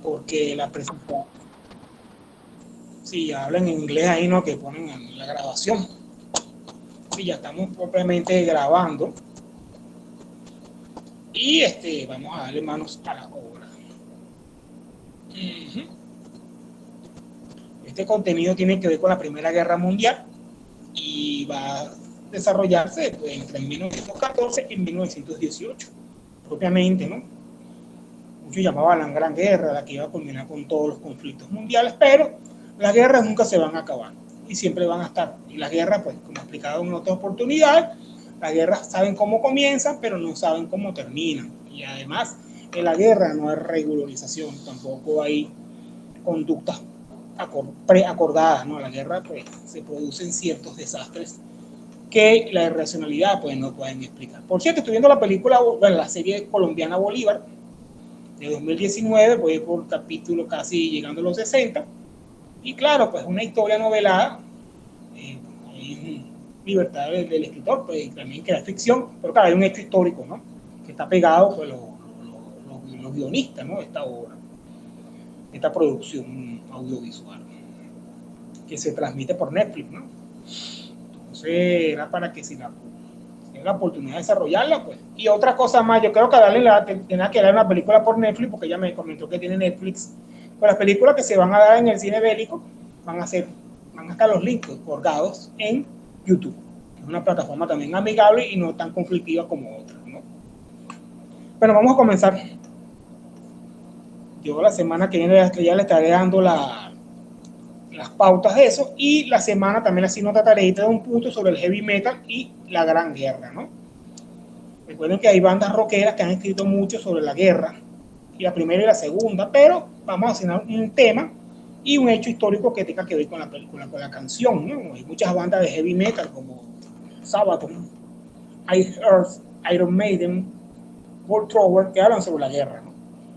porque la presentación, si hablan en inglés ahí, ¿no? Que ponen en la grabación. Sí, ya estamos propiamente grabando. Y vamos a darle manos a la obra. Este contenido tiene que ver con la Primera Guerra Mundial y va a desarrollarse pues, entre 1914 y 1918, propiamente, ¿no? Muchos llamaban la Gran Guerra, la que iba a culminar con todos los conflictos mundiales, pero las guerras nunca se van a acabar y siempre van a estar. Y las guerras, pues, como he explicado en otra oportunidad, las guerras saben cómo comienzan, pero no saben cómo terminan. Y además, en la guerra no hay regularización, tampoco hay conductas preacordadas, ¿no? La guerra, pues, se producen ciertos desastres que la irracionalidad, pues, no pueden explicar. Por cierto, estoy viendo la película, bueno, la serie colombiana Bolívar, de 2019, voy por capítulo casi llegando a los 60, y claro, pues una historia novelada, libertad del escritor, pues también que es ficción, pero claro, hay un hecho histórico, ¿no? Que está pegado, pues, los guionistas, ¿no? De esta obra, de esta producción audiovisual, que se transmite por Netflix, ¿no? Entonces, era para que si la la oportunidad de desarrollarla, pues. Y otra cosa más, yo creo que tenía que dar una película por Netflix, porque ella me comentó que tiene Netflix. Pero las películas que se van a dar en el cine bélico van a estar los links colgados en YouTube. Es una plataforma también amigable y no tan conflictiva como otras, ¿no? Pero vamos a comenzar. Yo la semana que viene ya le estaré dando las pautas de eso, y la semana también así no trataré de un punto sobre el heavy metal y la Gran Guerra, ¿no? Recuerden que hay bandas rockeras que han escrito mucho sobre la guerra, y la primera y la segunda, pero vamos a hacer un tema y un hecho histórico que tenga que ver con la película, con la canción, ¿no? Hay muchas bandas de heavy metal como Sabaton, Ice Earth, Iron Maiden, World Thrower, que hablan sobre la guerra, ¿no?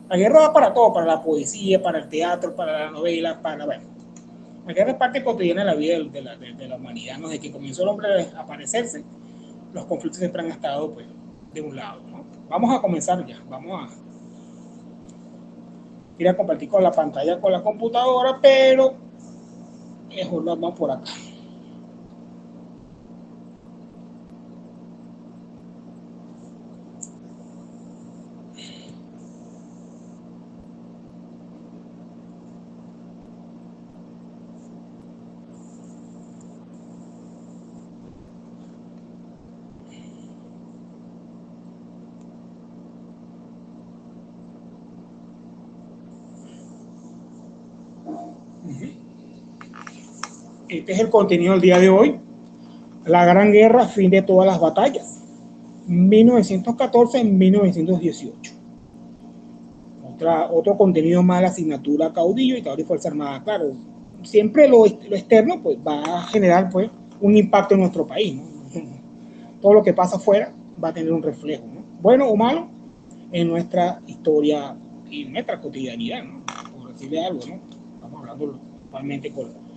La guerra va para todo, para la poesía, para el teatro, para la novela, bueno, la guerra es parte cotidiana de la vida de la humanidad, ¿no? Desde que comenzó el hombre a aparecerse, los conflictos siempre han estado, pues, de un lado, ¿no? Vamos a comenzar ya, vamos a ir a compartir con la pantalla con la computadora, pero mejor vamos por acá. Este es el contenido del día de hoy. La Gran Guerra, fin de todas las batallas. 1914-1918. Otro contenido más, la asignatura caudillo y caudillo y Fuerza Armada. Claro, siempre lo externo, pues, va a generar, pues, un impacto en nuestro país, ¿no? Todo lo que pasa afuera va a tener un reflejo, ¿no? Bueno o malo, en nuestra historia y nuestra cotidianidad, ¿no? Por decirle algo, ¿no? Estamos hablando actualmente con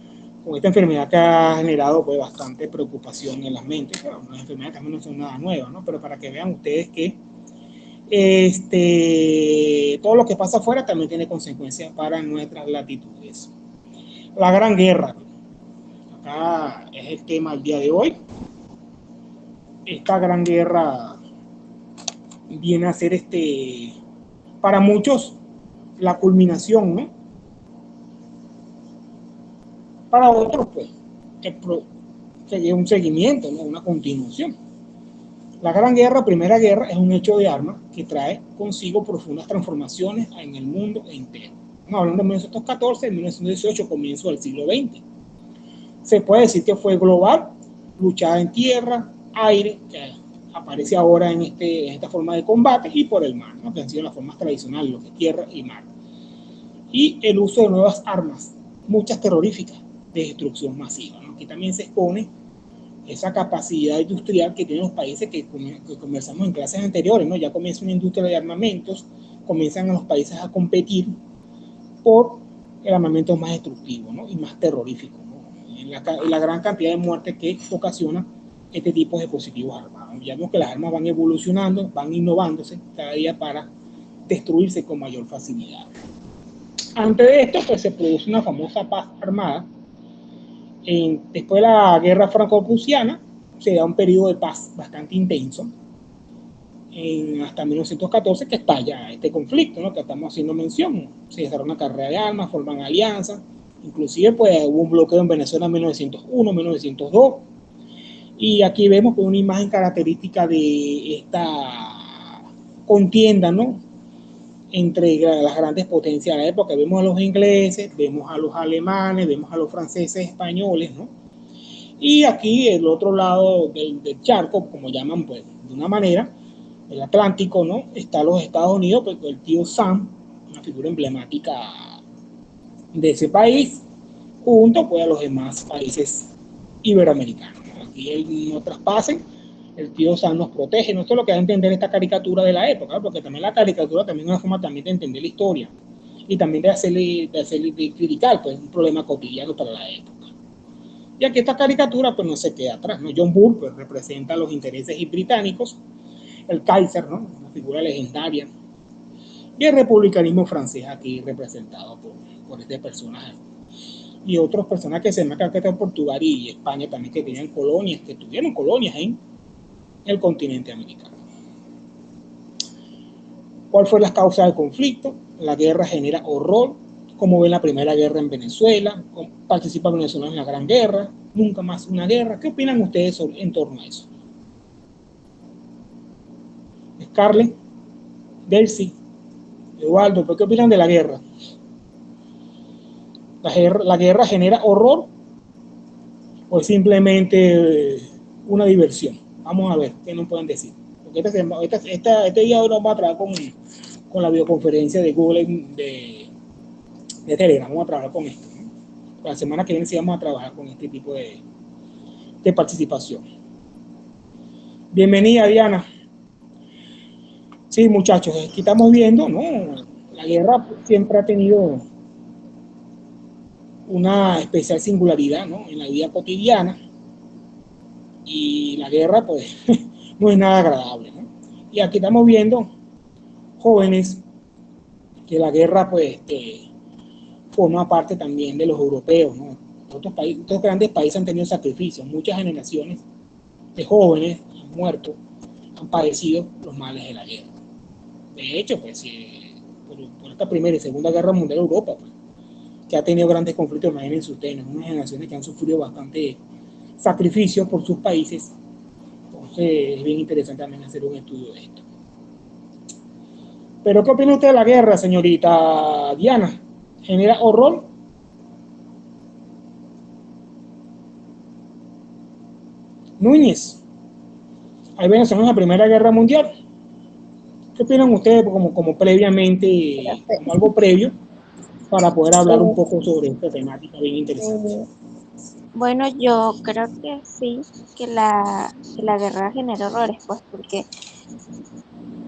esta enfermedad que ha generado, pues, bastante preocupación en las mentes. Claro, las enfermedades también no son nada nuevas, ¿no? Pero para que vean ustedes que todo lo que pasa afuera también tiene consecuencias para nuestras latitudes. La Gran Guerra, acá es el tema del día de hoy. Esta Gran Guerra viene a ser, para muchos, la culminación, ¿no? Para otros, pues, sería un seguimiento, ¿no? Una continuación. La Gran Guerra, Primera Guerra, es un hecho de armas que trae consigo profundas transformaciones en el mundo entero. Estamos hablando de 1914, 1918, comienzo del siglo XX. Se puede decir que fue global, luchada en tierra, aire, que aparece ahora en esta forma de combate, y por el mar, ¿no? Que han sido las formas tradicionales, lo que es tierra y mar. Y el uso de nuevas armas, muchas terroríficas, de destrucción masiva, ¿no? Que también se expone esa capacidad industrial que tienen los países que conversamos en clases anteriores, ¿no? Ya comienza una industria de armamentos, comienzan los países a competir por el armamento más destructivo, ¿no? Y más terrorífico, ¿no? Y la gran cantidad de muertes que ocasiona este tipo de dispositivos armados. Ya vemos que las armas van evolucionando, van innovándose cada día para destruirse con mayor facilidad. Antes de esto, pues se produce una famosa paz armada. Después de la guerra franco-prusiana, se da un periodo de paz bastante intenso, hasta 1914, que estalla este conflicto, ¿no? Que estamos haciendo mención. Se desarrolla una carrera de armas, forman alianzas, inclusive pues, hubo un bloqueo en Venezuela en 1901, 1902, y aquí vemos pues, una imagen característica de esta contienda, ¿no? Entre las grandes potencias de la época. Vemos a los ingleses, vemos a los alemanes, vemos a los franceses, españoles, ¿no? Y aquí, el otro lado del charco, como llaman, pues, de una manera, el Atlántico, ¿no? Está los Estados Unidos, pues, el tío Sam, una figura emblemática de ese país, junto pues, a los demás países iberoamericanos. Aquí no traspasen, el tío Sam nos protege. No es lo que da a entender esta caricatura de la época, porque también la caricatura también es una forma también de entender la historia y también de criticar pues, un problema cotidiano para la época. Y aquí esta caricatura pues no se queda atrás, ¿no? John Bull pues representa los intereses británicos, el Kaiser, ¿no? Una figura legendaria, y el republicanismo francés aquí representado por este personaje. Y otros personajes que se marcan que en Portugal y España también, que tenían colonias, que tuvieron colonias en el continente americano. ¿Cuál fue la causa del conflicto? La guerra genera horror. Como ven la primera guerra en Venezuela, participa Venezuela en la Gran Guerra, nunca más una guerra. ¿Qué opinan ustedes en torno a eso? Scarlett, Delcy, Eduardo, ¿qué opinan de la guerra? ¿La guerra genera horror o es simplemente una diversión? Vamos a ver qué nos pueden decir. Porque este día ahora vamos a trabajar con la videoconferencia de Google de Telegram. Vamos a trabajar con esto, ¿no? La semana que viene sí vamos a trabajar con este tipo de participación. Bienvenida, Diana. Sí, muchachos, aquí estamos viendo, ¿no? La guerra siempre ha tenido una especial singularidad, ¿no? En la vida cotidiana, y la guerra, pues, no es nada agradable, ¿no? Y aquí estamos viendo jóvenes que la guerra, pues, forma parte también de los europeos, ¿no? Otros grandes países han tenido sacrificios, muchas generaciones de jóvenes han muerto, han padecido los males de la guerra. De hecho, pues, por esta primera y segunda guerra mundial, Europa, pues, que ha tenido grandes conflictos, imagínense ustedes, unas generaciones que han sufrido bastante sacrificios por sus países. Entonces es bien interesante también hacer un estudio de esto. Pero ¿qué opina usted de la guerra, señorita Diana? ¿Genera horror? Núñez, hay venezolanos en la Primera Guerra Mundial. ¿Qué opinan ustedes como previamente, como algo previo, para poder hablar un poco sobre esta temática bien interesante? Bueno, yo creo que sí, que la guerra genera horrores, pues porque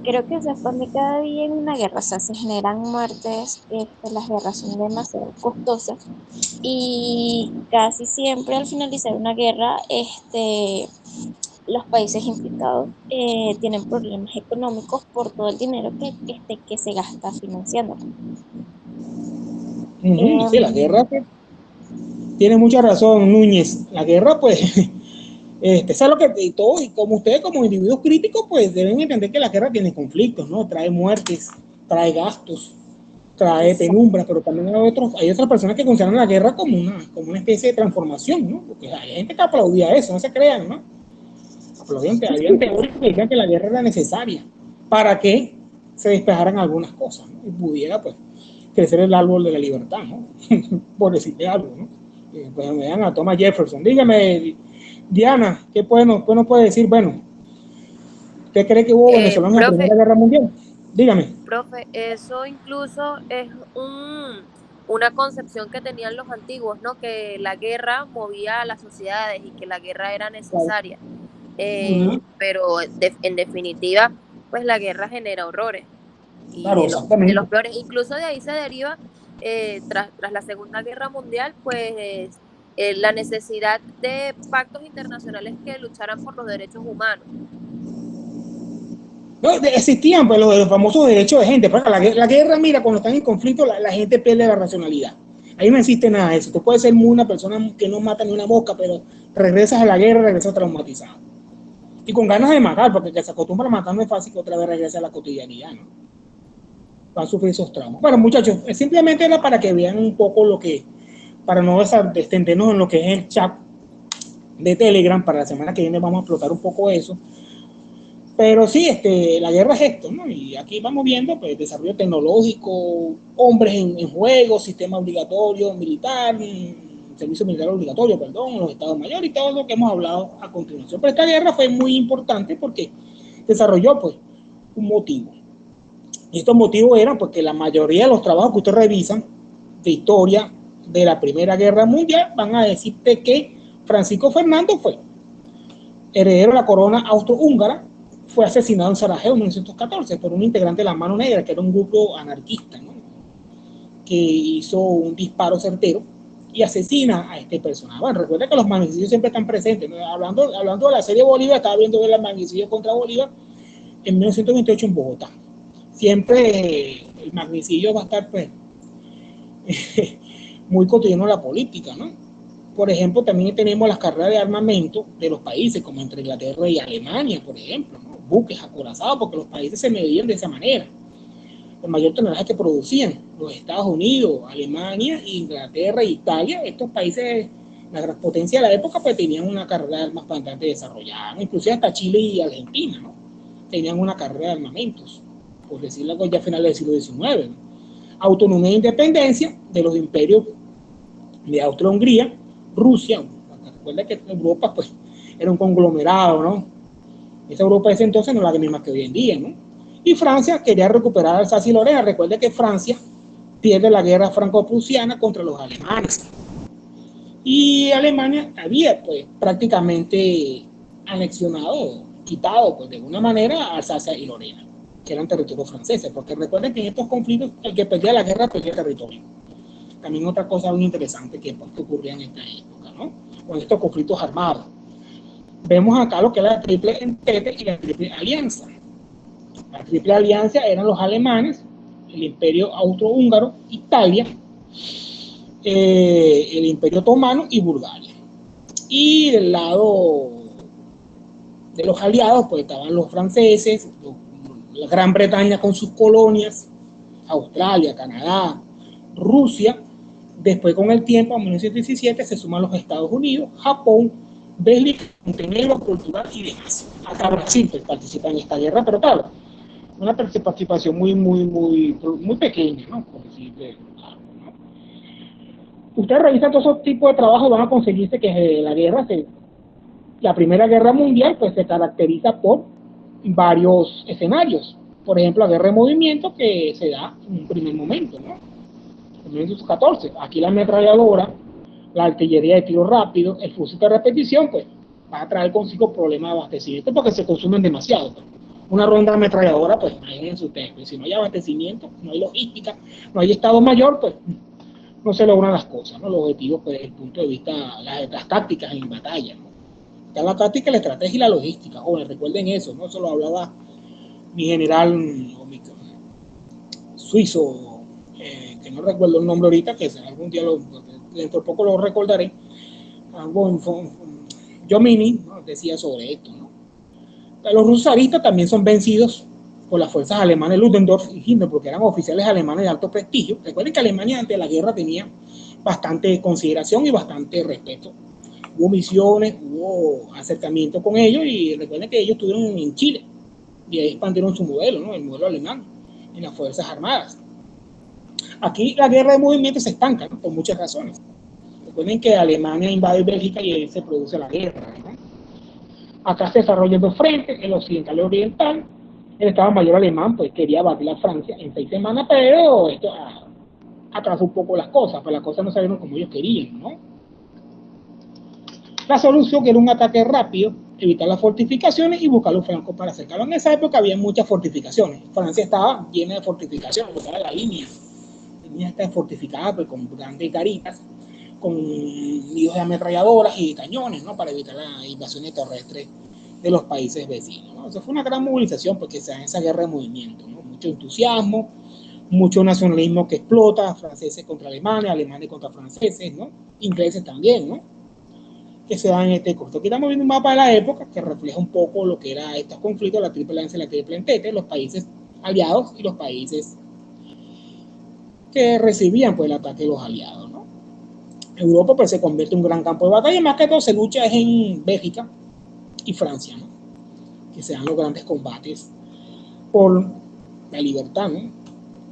creo que se expande cada día en una guerra, o sea, se generan muertes, las guerras son demasiado costosas y casi siempre al finalizar una guerra, los países implicados tienen problemas económicos por todo el dinero que se gasta financiando. Sí, la guerra pues, tiene mucha razón, Núñez. La guerra, pues, es lo que todos, y como ustedes como individuos críticos, pues deben entender que la guerra tiene conflictos, ¿no? Trae muertes, trae gastos, trae penumbra, pero también hay otras personas que consideran la guerra como una especie de transformación, ¿no? Porque hay gente que aplaudía eso, no se crean, ¿no? Habían teóricos que decían que la guerra era necesaria para que se despejaran algunas cosas, ¿no? Y pudiera, pues, crecer el árbol de la libertad, ¿no? Por decirle algo, ¿no? Pues vean a Thomas Jefferson. Dígame, Diana, ¿qué nos puede decir? Bueno, ¿usted cree que hubo venezolanos en la Primera Guerra Mundial? Dígame. Profe, eso incluso es una concepción que tenían los antiguos, ¿no? Que la guerra movía a las sociedades y que la guerra era necesaria. Pero en definitiva, pues la guerra genera horrores y Claro, de los exactamente. peores. Incluso de ahí se deriva, tras la Segunda Guerra Mundial, pues la necesidad de pactos internacionales que lucharan por los derechos humanos. No, existían pues los famosos derechos de gente. Pero la guerra, mira, cuando están en conflicto, la gente pierde la racionalidad. Ahí no existe nada de eso. Tú puedes ser muy una persona que no mata ni una mosca, pero regresas a la guerra, regresas traumatizado. Y con ganas de matar, porque que se acostumbra a matar no es fácil que otra vez regrese a la cotidianidad, ¿no? Van a sufrir esos traumas. Bueno, muchachos, simplemente era para que vean un poco lo que, para no extendernos en lo que es el chat de Telegram, para la semana que viene vamos a explotar un poco eso. Pero sí, la guerra es esto, ¿no? Y aquí vamos viendo pues, desarrollo tecnológico, hombres en juego, sistema obligatorio militar, servicio militar obligatorio, perdón, los estados mayores y todo lo que hemos hablado a continuación. Pero esta guerra fue muy importante porque desarrolló pues un motivo. Y estos motivos eran porque la mayoría de los trabajos que ustedes revisan de historia de la Primera Guerra Mundial van a decirte que Francisco Fernando fue heredero de la corona austrohúngara, fue asesinado en Sarajevo en 1914 por un integrante de la Mano Negra, que era un grupo anarquista, ¿no? Que hizo un disparo certero y asesina a este personaje. Bueno, recuerda que los magnicidios siempre están presentes, ¿no? Hablando de la serie Bolívar, estaba viendo el magnicidio contra Bolívar en 1928 en Bogotá. Siempre el magnicidio va a estar pues, muy cotidiano en la política, ¿no? Por ejemplo, también tenemos las carreras de armamento de los países, como entre Inglaterra y Alemania, por ejemplo, ¿no? Buques acorazados, porque los países se medían de esa manera. El mayor tonelaje que producían los Estados Unidos, Alemania, Inglaterra e Italia, estos países, la gran potencia de la época, pues tenían una carrera de armas bastante desarrollada, ¿no? Inclusive hasta Chile y Argentina, ¿no? Tenían una carrera de armamentos, por decirlo ya a finales del siglo XIX, ¿no? Autonomía e independencia de los imperios de Austria-Hungría, Rusia. Recuerda que Europa pues, era un conglomerado, ¿no? Esa Europa de ese entonces no es la misma que hoy en día, ¿no? Y Francia quería recuperar Alsacia y Lorena. Recuerda que Francia pierde la guerra franco-prusiana contra los alemanes. Y Alemania había pues prácticamente anexionado, quitado pues de alguna manera Alsacia y Lorena, que eran territorios franceses, porque recuerden que en estos conflictos el que perdía la guerra perdía territorio. También otra cosa muy interesante que ocurría en esta época, ¿no? Con estos conflictos armados. Vemos acá lo que es la Triple Entente y la Triple Alianza. La Triple Alianza eran los alemanes, el Imperio Austrohúngaro, Italia, el Imperio Otomano y Bulgaria. Y del lado de los aliados, pues estaban los franceses, la Gran Bretaña con sus colonias, Australia, Canadá, Rusia. Después, con el tiempo, en 1917, se suman los Estados Unidos, Japón, Bélgica, Montenegro, Portugal y demás. Acá Brasil pues, participa en esta guerra, pero claro, una participación muy pequeña, ¿no? Por decirle algo, ¿no? Ustedes revisan todos esos tipos de trabajos, van a conseguirse que la Primera Guerra Mundial pues, se caracteriza por varios escenarios. Por ejemplo, la guerra de movimiento que se da en un primer momento, ¿no? En 1914. Aquí la ametralladora, la artillería de tiro rápido, el fusil de repetición, pues va a traer consigo problemas de abastecimiento porque se consumen demasiado. Pues. Una ronda ametralladora, pues imagínense ustedes, pues, si no hay abastecimiento, no hay logística, no hay estado mayor, pues no se logran las cosas, ¿no? Los objetivos, pues desde el punto de vista, las tácticas en batalla, ¿no? Está la táctica, la estrategia y la logística. Jóvenes, recuerden eso, ¿no? Eso lo hablaba mi general o mi suizo, que no recuerdo el nombre ahorita, que algún día dentro de poco lo recordaré. Jomini, ¿no? Decía sobre esto, ¿no? Los rusos zaristas también son vencidos por las fuerzas alemanas Ludendorff y Hindenburg, porque eran oficiales alemanes de alto prestigio. Recuerden que Alemania ante la guerra tenía bastante consideración y bastante respeto. Hubo misiones, hubo acercamiento con ellos y recuerden que ellos estuvieron en Chile y ahí expandieron su modelo, ¿no? El modelo alemán en las Fuerzas Armadas. Aquí la guerra de movimiento se estanca, ¿no? Por muchas razones. Recuerden que Alemania invade Bélgica y ahí se produce la guerra, ¿no? Acá se desarrollan dos frentes, el occidental y el oriental. El Estado Mayor alemán pues quería batir a Francia en 6 semanas, pero esto atrasó un poco las cosas, pues las cosas no salieron como ellos querían, ¿no? La solución era un ataque rápido, evitar las fortificaciones y buscar los francos para acercarlo. En esa época había muchas fortificaciones. Francia estaba llena de fortificaciones, estaba la línea está fortificada pues, con grandes garitas, con nidos de ametralladoras y de cañones, ¿no? Para evitar las invasiones terrestres de los países vecinos, ¿no? Eso fue una gran movilización porque se da esa guerra de movimiento, ¿no? Mucho entusiasmo, mucho nacionalismo que explota, franceses contra alemanes, alemanes contra franceses, ¿no? Ingleses también, ¿no? Que se dan en este corto. Aquí estamos viendo un mapa de la época que refleja un poco lo que era estos conflictos, la Triple Alianza y la Triple Entente, los países aliados y los países que recibían pues, el ataque de los aliados, ¿no? Europa pues, se convierte en un gran campo de batalla, más que todo se lucha en Bélgica y Francia, ¿no? Que se dan los grandes combates por la libertad, ¿no?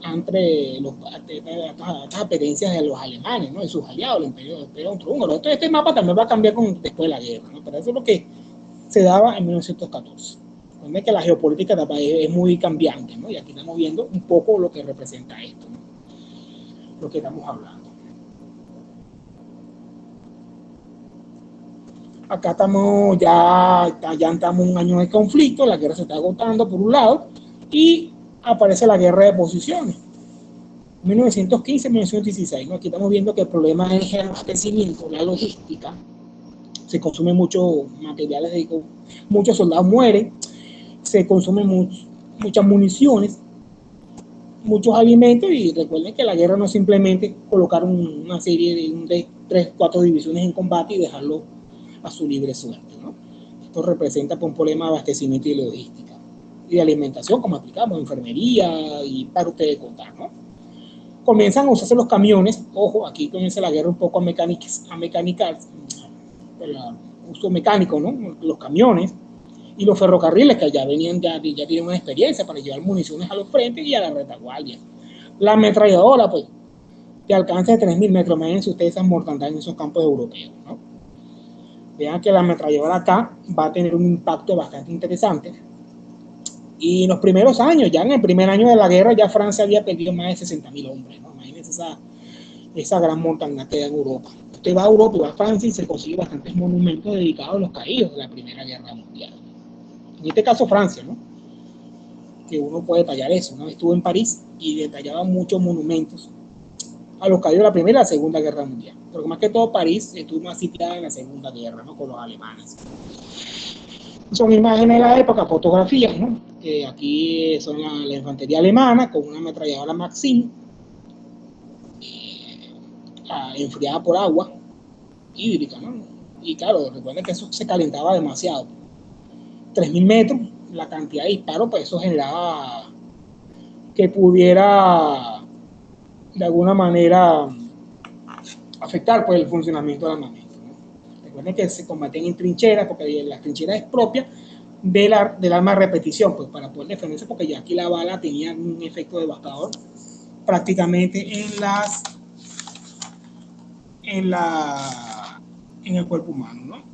Entre estas apetencias de los alemanes, ¿no? De sus aliados, el imperio austrohúngaro. Entonces este mapa también va a cambiar después de la guerra, ¿no? Pero eso es lo que se daba en 1914. Donde que la geopolítica es muy cambiante, ¿no? Y aquí estamos viendo un poco lo que representa esto, ¿no? Lo que estamos hablando. Acá estamos ya estamos un año de conflicto, la guerra se está agotando por un lado y aparece la guerra de posiciones. 1915-1916, ¿no? Aquí estamos viendo que el problema es el abastecimiento, la logística. Se consumen muchos materiales, muchos soldados mueren, se consumen muchas municiones, muchos alimentos, y recuerden que la guerra no es simplemente colocar una serie de 3, 4 divisiones en combate y dejarlo a su libre suerte, ¿no? Esto representa un problema de abastecimiento y logística y de alimentación, como aplicamos, enfermería y para ustedes contar, ¿no? Comienzan a usarse los camiones, ojo, aquí comienza la guerra un poco a mecanicar, el uso mecánico, ¿no? Los camiones y los ferrocarriles que ya venían, ya tienen una experiencia para llevar municiones a los frentes y a la retaguardia. La ametralladora, pues, de alcance de 3.000 metros, imagínense ustedes esas mortandades en esos campos europeos, ¿no? Vean que la ametralladora acá va a tener un impacto bastante interesante. Y en los primeros años, ya en el primer año de la guerra, ya Francia había perdido más de 60.000 hombres, ¿no? Imagínense esa gran montaña que hay en Europa. Usted va a Europa y va a Francia y se consigue bastantes monumentos dedicados a los caídos de la Primera Guerra Mundial. En este caso Francia, ¿no? Que uno puede detallar eso, ¿no? Estuvo en París y detallaba muchos monumentos a los caídos de la Primera y la Segunda Guerra Mundial. Pero más que todo París estuvo más sitiada en la Segunda Guerra, ¿no? Con los alemanes. Son imágenes de la época, fotografías, ¿no? Aquí son la infantería alemana con una ametralladora Maxim enfriada por agua hídrica, ¿no? Y claro, recuerden que eso se calentaba demasiado. 3.000 metros, la cantidad de disparos, pues eso generaba que pudiera de alguna manera afectar pues el funcionamiento del armamento, ¿no? Recuerden que se combaten en trincheras, porque las trincheras es propia del arma de repetición, pues para poder defenderse, porque ya aquí la bala tenía un efecto devastador prácticamente en el cuerpo humano, ¿no?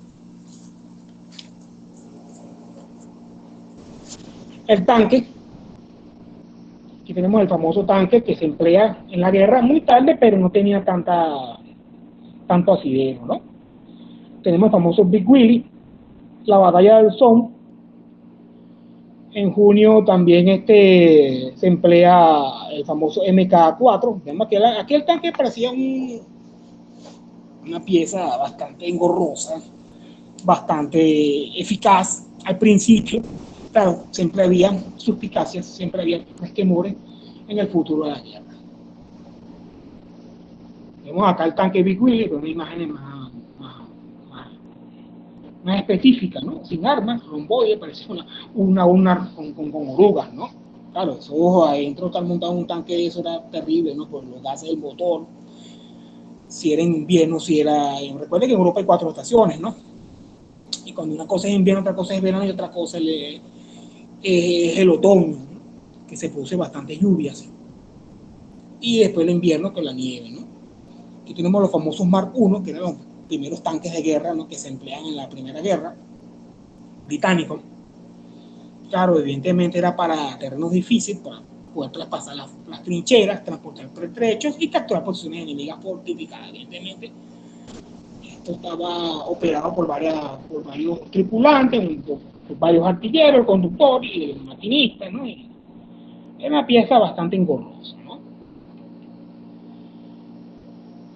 El tanque, aquí tenemos el famoso tanque que se emplea en la guerra muy tarde, pero no tenía tanto asidero, ¿no? Tenemos el famoso Big Willy, la batalla del Somme. En junio también se emplea el famoso MK4. Aquí el tanque parecía una pieza bastante engorrosa, bastante eficaz al principio. Claro, siempre había suspicacias, siempre había resquemores en el futuro de la guerra. Vemos acá el tanque Big Willy con una imagen más específica, ¿no? Sin armas, romboide, parece una con orugas, ¿no? Claro, eso adentro estar montado en un tanque de eso era terrible, ¿no? Por los gases del motor, si era en invierno, recuerde que en Europa hay 4 estaciones, ¿no? Y cuando una cosa es invierno, otra cosa es verano y otra cosa es el otoño, ¿no? Que se produce bastante lluvias. Y después el invierno con la nieve, ¿no? Aquí tenemos los famosos Mark I, que eran los primeros tanques de guerra, ¿no? Que se emplean en la Primera Guerra, británicos. Claro, evidentemente era para terrenos difíciles, para poder traspasar las trincheras, transportar pertrechos y capturar posiciones enemigas fortificadas. Evidentemente, esto estaba operado por varios tripulantes, por varios artilleros, el conductor y el maquinista, ¿no? Y era una pieza bastante engorrosa, ¿no?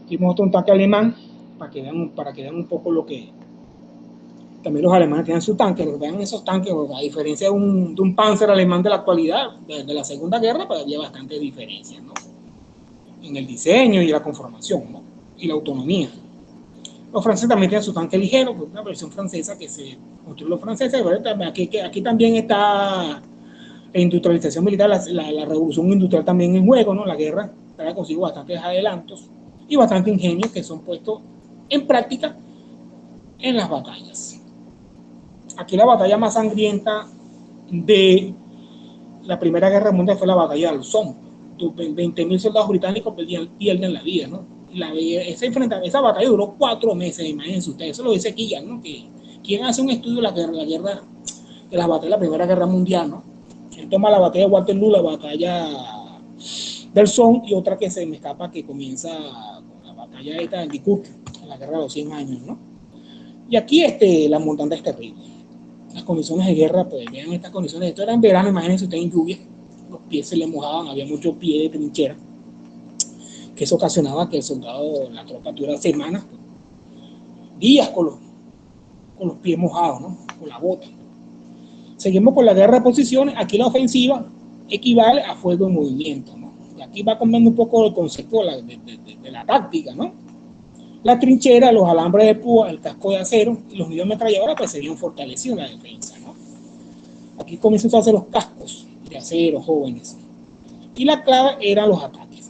Aquí muestro un tanque alemán para que vean un poco lo que También los alemanes tenían sus tanques, los vean esos tanques, a diferencia de un Panzer alemán de la actualidad, de la Segunda Guerra, pues había bastante diferencia, ¿no? En el diseño y la conformación, ¿no? Y la autonomía. Los franceses también tienen su tanque ligero, pues una versión francesa que se construyó los franceses. Aquí también está la industrialización militar, la revolución industrial también en juego, ¿no? La guerra trae consigo bastantes adelantos y bastante ingenios que son puestos en práctica en las batallas. Aquí la batalla más sangrienta de la Primera Guerra Mundial fue la batalla del Somme. 20.000 soldados británicos pierden la vida, ¿no? Esa batalla duró 4 meses, imagínense ustedes. Eso lo dice Killian, ¿no? Que quien hace un estudio de la guerra de las batallas de la Primera Guerra Mundial, ¿no? Él toma la batalla de Waterloo, la batalla del Somme y otra que se me escapa que comienza con la batalla de Dunkirk, la guerra de los 100 años, ¿no? Y aquí la montaña es terrible. Las condiciones de guerra, pues vean estas condiciones. Esto era en verano, imagínense ustedes en lluvia, los pies se le mojaban, había mucho pie de trinchera, que eso ocasionaba que el soldado, la tropa durara semanas, días con los pies mojados, ¿no? Con la bota. Seguimos con la guerra de posiciones. Aquí la ofensiva equivale a fuego en movimiento, ¿no? Y aquí va cambiando un poco el concepto de la táctica, ¿no? La trinchera, los alambres de púa, el casco de acero y los nidos de ametralladora pues serían fortalecidos en la defensa, ¿no? Aquí comienzan a hacer los cascos de acero jóvenes. Y la clave eran los ataques.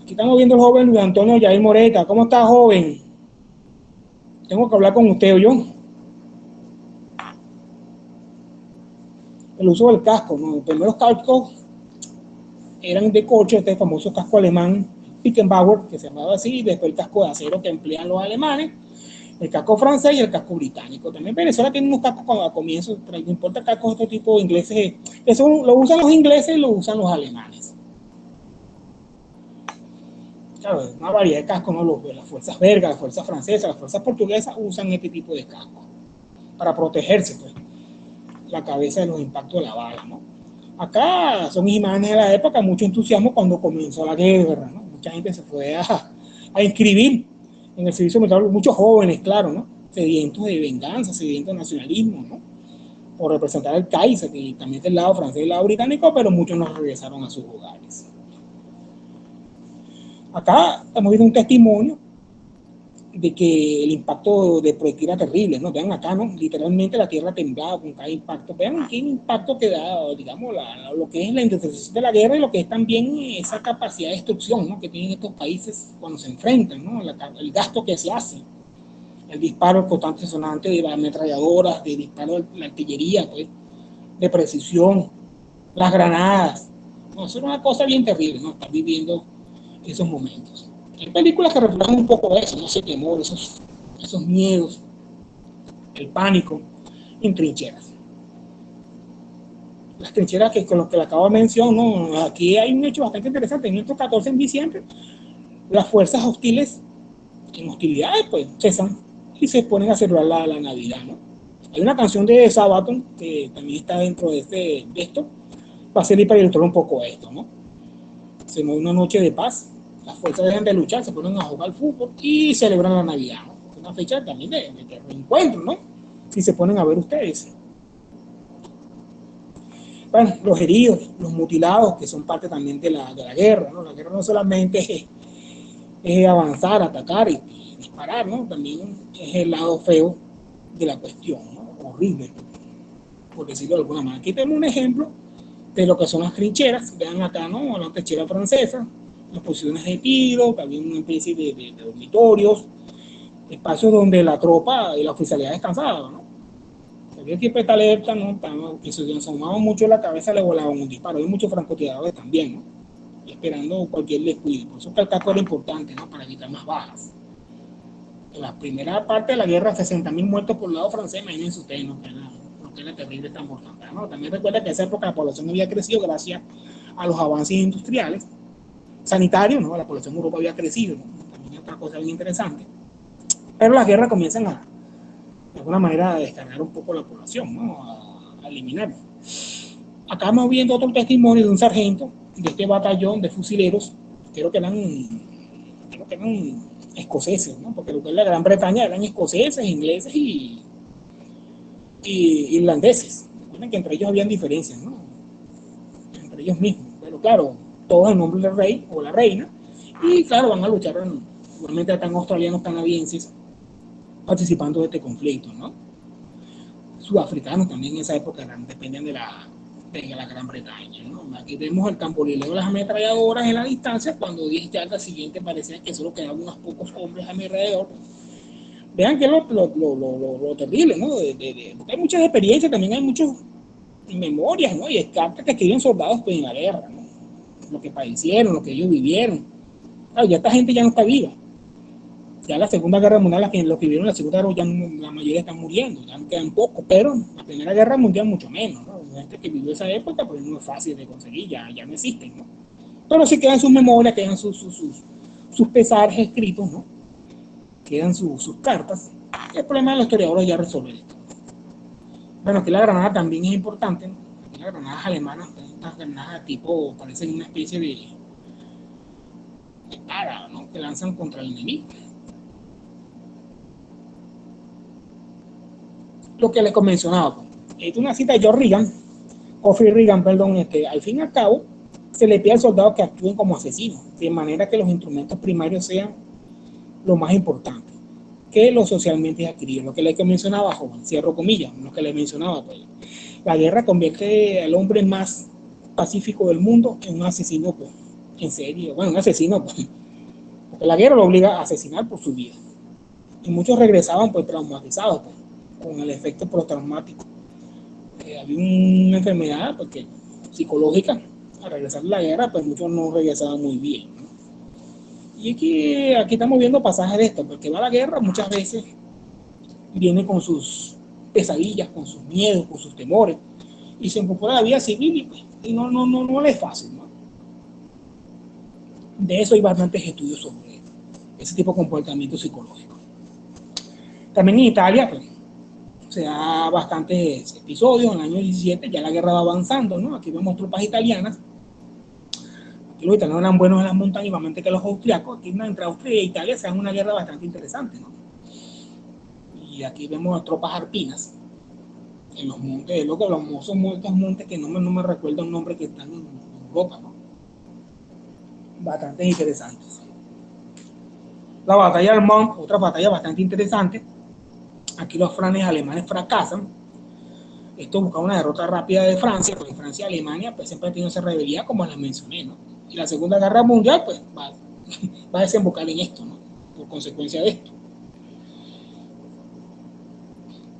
Aquí estamos viendo al joven Luis Antonio Yair Moreta. ¿Cómo está, joven? Tengo que hablar con usted o yo. El uso del casco, ¿no? Los primeros cascos eran de coche, este famoso casco alemán Pickenbauer, que se llamaba así, y después el casco de acero que emplean los alemanes, el casco francés y el casco británico. También Venezuela tiene unos cascos cuando a comienzo, no importa cascos de este tipo de ingleses, eso lo usan los ingleses y lo usan los alemanes. Claro, es una variedad de cascos, ¿no? Las fuerzas belgas, las fuerzas francesas, las fuerzas portuguesas usan este tipo de cascos para protegerse, pues, la cabeza de los impactos de la bala, ¿no? Acá son imágenes de la época, mucho entusiasmo cuando comenzó la guerra, ¿no? Mucha gente se fue a inscribir en el servicio militar, muchos jóvenes, claro, ¿no? Sedientos de venganza, sedientos de nacionalismo, ¿no? Por representar al Kaiser, que también es del lado francés y del lado británico, pero muchos no regresaron a sus hogares. Acá estamos viendo un testimonio de que el impacto de proyectil era terrible, ¿no? Vean acá, ¿no? Literalmente la tierra temblaba con cada impacto. Vean qué impacto que da, digamos, lo que es la intensificación de la guerra y lo que es también esa capacidad de destrucción, ¿no? Que tienen estos países cuando se enfrentan, ¿no? El gasto que se hace, el disparo constante sonante de ametralladoras, de disparo de la artillería, pues, de precisión, las granadas. No, eso es una cosa bien terrible, ¿no? Estar viviendo esos momentos. Hay películas que reflejan un poco eso, ¿no? Ese temor, esos miedos, el pánico en trincheras. Las trincheras con los que le acabo de mencionar, ¿no? Aquí hay un hecho bastante interesante. En estos 14 de diciembre, las fuerzas hostiles en hostilidades, pues, cesan y se ponen a celebrar la Navidad, ¿no? Hay una canción de Sabaton que también está dentro de esto, va a servir para ilustrar un poco esto, ¿no? Se mueve una noche de paz. Las fuerzas dejan de luchar, se ponen a jugar fútbol y celebran la Navidad, ¿no? Una fecha también de reencuentro, ¿no? Si se ponen a ver ustedes. Bueno, los heridos, los mutilados, que son parte también de la guerra, ¿no? La guerra no solamente es avanzar, atacar y disparar, ¿no? También es el lado feo de la cuestión, ¿no? Horrible, por decirlo de alguna manera. Aquí tenemos un ejemplo de lo que son las trincheras. Vean acá, ¿no? La trinchera francesa, las posiciones de tiro, también una especie de dormitorios, espacios donde la tropa y la oficialidad descansaban, ¿no? Había que estar alerta, ¿no? Que se asomaba mucho la cabeza, le volaban un disparo. Hay muchos francotiradores también, ¿no? Esperando cualquier descuido. Por eso que el casco era importante, ¿no? Para evitar más bajas. En la primera parte de la guerra, 60.000 muertos por el lado francés, imagínense ustedes, ¿no? Que era terrible esta mortandad, ¿no? También recuerda que en esa época la población había crecido gracias a los avances industriales, sanitarios, ¿no? La población en Europa había crecido, ¿no? También otra cosa bien interesante. Pero las guerras comienzan de alguna manera a descargar un poco la población, ¿no? A eliminar. Acá estamos viendo otro testimonio de un sargento de este batallón de fusileros, creo que eran escoceses, ¿no? Porque lo que es la Gran Bretaña eran escoceses, ingleses y irlandeses. Recuerden que entre ellos habían diferencias, ¿no? Entre ellos mismos. Pero claro, todos en nombre del rey o la reina. Y claro, van a luchar, igualmente están australianos, canadienses participando de este conflicto, ¿no? Sudafricanos también en esa época dependían de la Gran Bretaña, ¿no? Aquí vemos el tamborileo de las ametralladoras en la distancia, cuando 10 yardas siguiente parecía que solo quedaban unos pocos hombres a mi alrededor. Vean que es lo terrible, ¿no? Porque hay muchas experiencias, también hay muchas memorias, ¿no? Y cartas que escriben soldados pues, en la guerra, ¿no? Lo que padecieron, lo que ellos vivieron. Claro, ya esta gente ya no está viva. Ya la Segunda Guerra Mundial, los que vivieron la Segunda Guerra, ya la mayoría están muriendo, ya no quedan pocos, pero la Primera Guerra Mundial mucho menos, ¿no? La gente que vivió esa época, pues no es fácil de conseguir, ya no existen, ¿no? Pero sí quedan sus memorias, quedan sus pesares escritos, ¿no? Quedan sus cartas. El problema de los historiadores ya resolver esto. Bueno, aquí la granada también es importante, ¿no? Aquí las granadas alemanas, estas granadas tipo, parecen una especie de espada, ¿no? Que lanzan contra el enemigo. Lo que les mencionaba, pues. Es una cita de Geoffrey Reagan, perdón, al fin y al cabo, se le pide al soldado que actúen como asesinos, de manera que los instrumentos primarios sean lo más importante, que lo socialmente adquirido. Lo que les mencionaba, joven, cierro comillas, lo que les mencionaba, pues. La guerra convierte al hombre más pacífico del mundo en un asesino, pues, en serio, bueno, un asesino, pues, porque la guerra lo obliga a asesinar por su vida. Y muchos regresaban, pues, traumatizados, pues, con el efecto postraumático. Había una enfermedad porque, psicológica, al regresar de la guerra, pues muchos no regresaban muy bien, ¿no? Y aquí estamos viendo pasajes de esto, porque va a la guerra muchas veces viene con sus pesadillas, con sus miedos, con sus temores, y se incorpora a la vida civil y no le es fácil, ¿no? De eso hay bastantes estudios sobre ese tipo de comportamiento psicológico. También en Italia, pues, se da bastantes episodios. En el año 17 ya la guerra va avanzando, ¿no? Aquí vemos tropas italianas. Aquí los italianos eran buenos en las montañas, igualmente que los austriacos. Aquí entre Austria e Italia se da una guerra bastante interesante, ¿no? Y aquí vemos tropas arpinas en los montes, los famosos montes que no me recuerdo el nombre, que están en Europa, ¿no? Bastante interesantes. La batalla del Mont, otra batalla bastante interesante. Aquí los franes alemanes fracasan. Esto busca una derrota rápida de Francia, porque Francia y Alemania pues, siempre han tenido esa rebelión, como les mencioné, ¿no? Y la Segunda Guerra Mundial pues, va a desembocar en esto, ¿no? Por consecuencia de esto.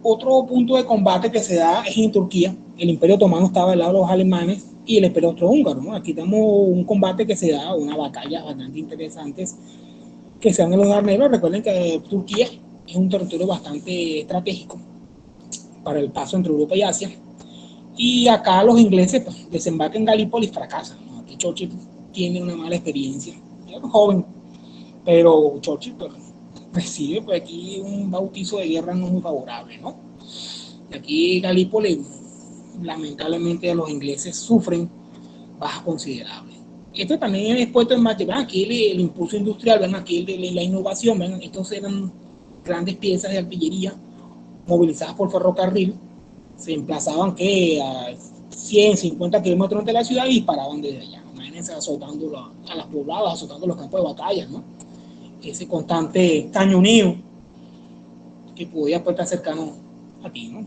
Otro punto de combate que se da es en Turquía. El Imperio Otomano estaba del lado de los alemanes y el Imperio Austrohúngaro, ¿no? Aquí tenemos un combate que se da, una batalla bastante interesantes que se dan en los Dardanelos. Recuerden que Turquía es un territorio bastante estratégico para el paso entre Europa y Asia. Y acá los ingleses pues, desembarcan en Galípoli y fracasan, ¿no? Aquí Churchill tiene una mala experiencia. Es joven, pero Churchill pues, recibe pues, aquí un bautizo de guerra no muy favorable, ¿no? Y aquí Galípoli, lamentablemente, los ingleses sufren bajas considerables. Esto también es puesto en marcha. ¿Ven? Aquí el impulso industrial, ¿ven? Aquí la innovación, ¿ven? Estos eran grandes piezas de artillería movilizadas por ferrocarril, se emplazaban que a 150 kilómetros de la ciudad y disparaban desde allá. Imagínense azotando a las pobladas, azotando los campos de batalla, ¿no? Ese constante cañoneo que podía estar cercano a ti, ¿no?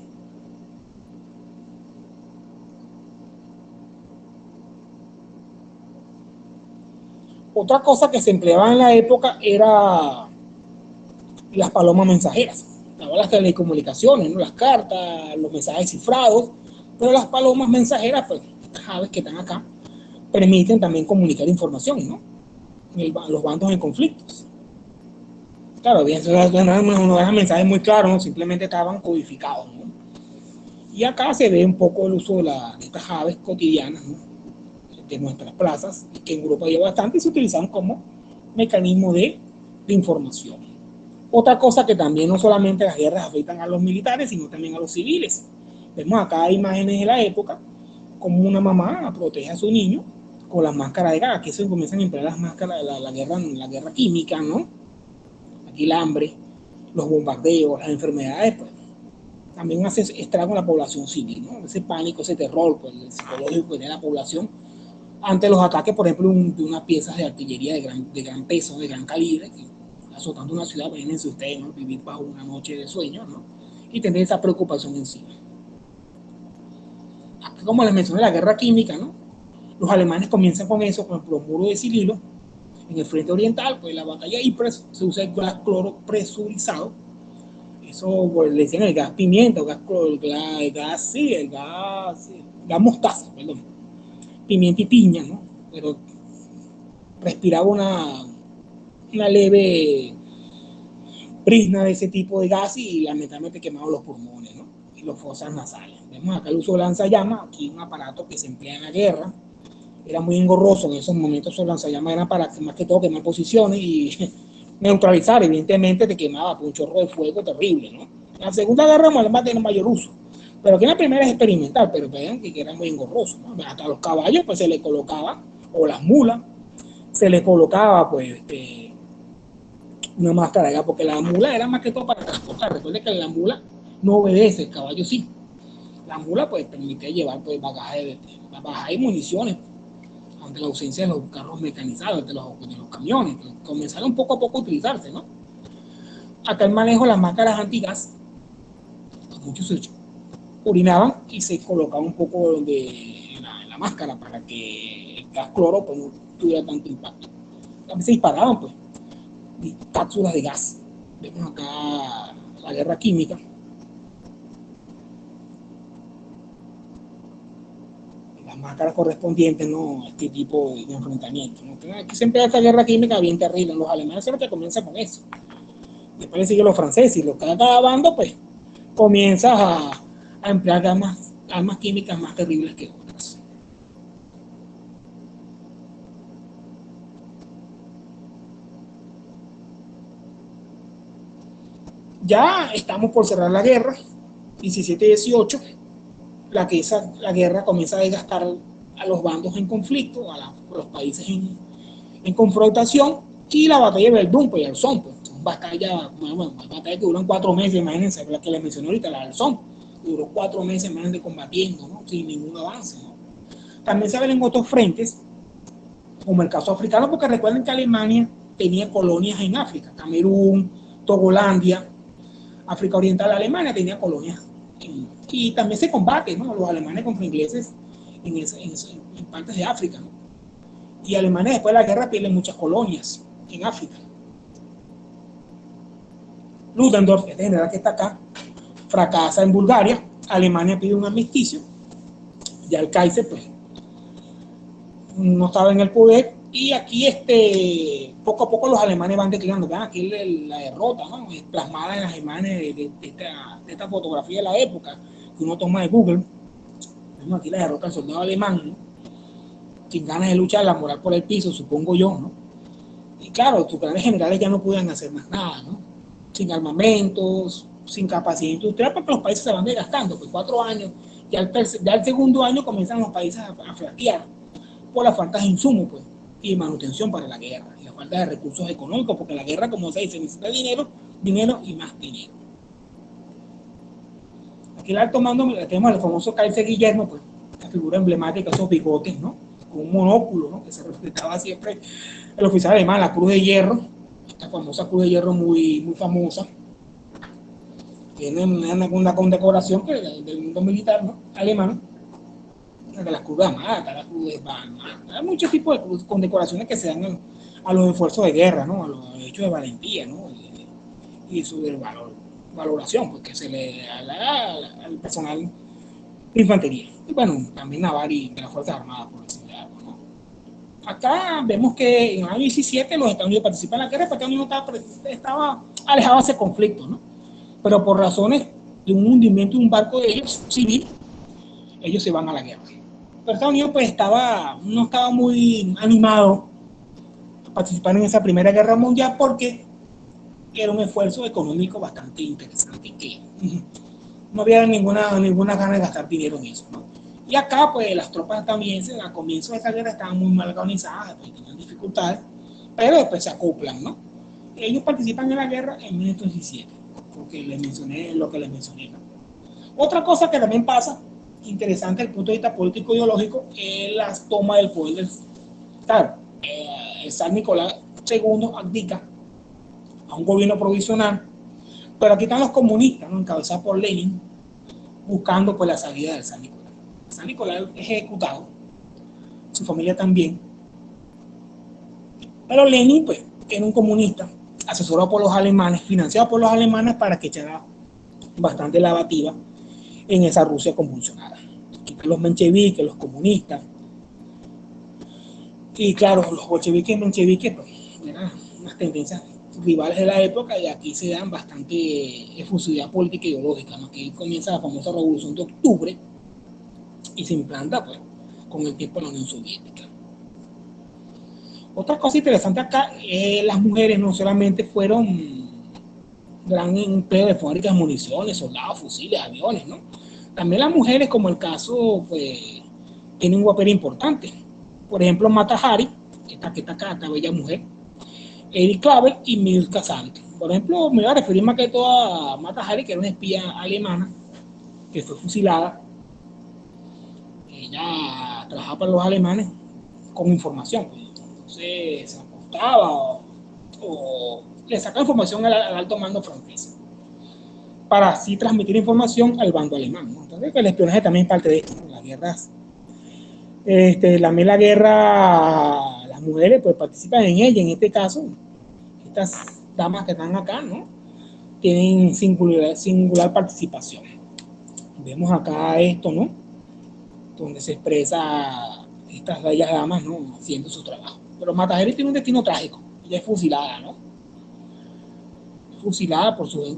Otra cosa que se empleaba en la época era las palomas mensajeras. Las telecomunicaciones, ¿no? Las cartas, los mensajes cifrados, pero las palomas mensajeras, pues, aves que están acá, permiten también comunicar información, ¿no? Los bandos en conflictos. Claro, bien, no eran mensajes muy claros, ¿no? Simplemente estaban codificados, ¿no? Y acá se ve un poco el uso de estas aves cotidianas, ¿no? De nuestras plazas, que en Europa lleva bastante y se utilizan como mecanismo de información. Otra cosa que también no solamente las guerras afectan a los militares, sino también a los civiles. Vemos acá imágenes de la época, como una mamá protege a su niño con las máscaras de gas. Aquí se comienzan a emplear las máscaras de la guerra química, ¿no? el hambre, los bombardeos, las enfermedades, pues, también hace estrago en la población civil, ¿no? Ese pánico, ese terror, pues, el psicológico de la población ante los ataques, por ejemplo, de unas piezas de artillería de gran peso, de gran calibre, que azotando una ciudad, imagínense ustedes, ¿no? Vivir bajo una noche de sueño, ¿no? Y tener esa preocupación encima. Aquí, como les mencioné, la guerra química, ¿no? Los alemanes comienzan con eso, con los muros de sililo, en el frente oriental, pues la batalla Ypres se usa el gas cloro presurizado. Eso pues, le decían el gas pimienta, el gas mostaza, perdón. Pimienta y piña, ¿no? Pero respiraba una leve brisna de ese tipo de gas y lamentablemente quemaba los pulmones, ¿no? Y los fosas nasales. Vemos acá el uso de lanzallamas, aquí un aparato que se emplea en la guerra. Era muy engorroso en esos momentos, esos lanzallamas eran para más que todo quemar posiciones y neutralizar, evidentemente te quemaba con un chorro de fuego terrible, ¿no? En la Segunda Guerra Mundial tiene mayor uso, pero aquí en la primera es experimental, pero vean que era muy engorroso, ¿no? Hasta los caballos pues se les colocaba, o las mulas, se les colocaba pues una máscara, porque la mula era más que todo para transportar. Recuerden que la mula no obedece, el caballo sí. La mula pues permite llevar pues bagaje y municiones ante la ausencia de los carros mecanizados, de los camiones, que comenzaron poco a poco a utilizarse, ¿no? Acá el manejo de las máscaras antigas, muchos se urinaban y se colocaba un poco de la máscara para que el gas cloro pues, no tuviera tanto impacto. También se disparaban pues cápsulas de gas. Vemos acá la guerra química. Las máscaras correspondientes, ¿no? A este tipo de enfrentamiento, ¿no? Aquí siempre esta guerra química bien terrible. Los alemanes siempre comienzan con eso. Después le siguen los franceses y cada bando pues comienza a emplear armas químicas más terribles que otras. Ya estamos por cerrar la guerra, 17-18, la guerra comienza a desgastar a los bandos en conflicto, a los países en confrontación, y la batalla de Verdún pues, y el Somme, pues, batallas que duran 4 meses, imagínense, la que les mencioné ahorita, la del Somme, duró 4 meses más de combatiendo, ¿no? Sin ningún avance, ¿no? También se ven en otros frentes, como el caso africano, porque recuerden que Alemania tenía colonias en África, Camerún, Togolandia, África Oriental. Alemania tenía colonias y también se combate, ¿no? Los alemanes contra ingleses en partes de África, ¿no? Y Alemania después de la guerra pierde muchas colonias en África. Ludendorff, este general que está acá, fracasa en Bulgaria. Alemania pide un armisticio, ya el Kaiser pues no estaba en el poder, y aquí poco a poco los alemanes van declinando. Vean aquí la derrota, ¿no? Plasmada en las imágenes de esta fotografía de la época que uno toma de Google. Vemos aquí la derrota del soldado alemán, ¿no? Sin ganas de luchar, la moral por el piso, supongo yo, ¿no? Y claro, sus grandes generales ya no podían hacer más nada, ¿no? Sin armamentos, sin capacidad industrial, porque los países se van desgastando. Pues 4 años, ya el segundo año comienzan los países a flaquear por la falta de insumos pues, y manutención para la guerra, y la falta de recursos económicos, porque la guerra, como se dice, necesita dinero y más dinero. Aquí el alto mando tenemos el famoso Kaiser Guillermo, pues, la figura emblemática, esos bigotes, ¿no? Con un monóculo, ¿no? Que se respetaba siempre el oficial alemán, la Cruz de Hierro, esta famosa Cruz de Hierro muy, muy famosa. Tiene una condecoración del mundo militar, ¿no? Alemán, de la Cruz de Amata, la Cruz de Banma. Hay muchos tipos de condecoraciones que se dan a los esfuerzos de guerra, ¿no? A los hechos de valentía, ¿no? Y su valoración, pues, que se le da al personal de infantería. Y bueno, también naval y de las Fuerzas Armadas, por decirlo algo, ¿no? Acá vemos que en el año 17 los Estados Unidos participan en la guerra, porque Estados Unidos estaba alejado de ese conflicto, ¿no? Pero por razones de un hundimiento de un barco de ellos, civil, ellos se van a la guerra. Pero Estados Unidos pues no estaba muy animado a participar en esa Primera Guerra Mundial, porque era un esfuerzo económico bastante interesante, que no había ninguna gana de gastar dinero en eso, ¿no? Y acá pues las tropas también a comienzo de esa guerra estaban muy mal organizadas, pues, tenían dificultades, pero después se acoplan, ¿no? ellos participan en la guerra en 1917, porque les mencioné lo que les mencioné, ¿no? Otra cosa que también pasa, interesante desde el punto de vista político ideológico, es la toma del poder del Estado. El zar Nicolás II abdica a un gobierno provisional, pero aquí están los comunistas, ¿no? Encabezados por Lenin, buscando pues la salida del zar Nicolás. El zar Nicolás es ejecutado, su familia también, pero Lenin pues era un comunista, asesorado por los alemanes, financiado por los alemanes para que echara bastante lavativa en esa Rusia convulsionada. Los mencheviques, los comunistas, y claro, los bolcheviques y mencheviques pues, eran unas tendencias rivales de la época, y aquí se dan bastante efusividad política e ideológica, ¿no? Aquí comienza la famosa Revolución de Octubre y se implanta pues, con el tiempo en la Unión Soviética. Otra cosa interesante acá, las mujeres no solamente fueron gran empleo de fábricas de municiones, soldados, fusiles, aviones, ¿no? También las mujeres, como el caso, pues, tienen un papel importante. Por ejemplo, Mata Hari, esta acá, esta bella mujer, Edith Clavel y Milka Santi. Por ejemplo, me voy a referir más que todo a Mata Hari, que era una espía alemana que fue fusilada. Ella trabajaba para los alemanes con información. Entonces, se acostaba o le sacaba información al alto mando francés para así transmitir información al bando alemán, ¿no? Entonces, el espionaje también es parte de esto, ¿no? Las guerras. También la guerra, las mujeres pues participan en ella, en este caso, estas damas que están acá, ¿no? Tienen singular participación. Vemos acá esto, ¿no? Donde se expresa estas bellas damas, ¿no? Haciendo su trabajo. Pero Mata Hari tiene un destino trágico. Ella es fusilada, ¿no? Fusilada por sus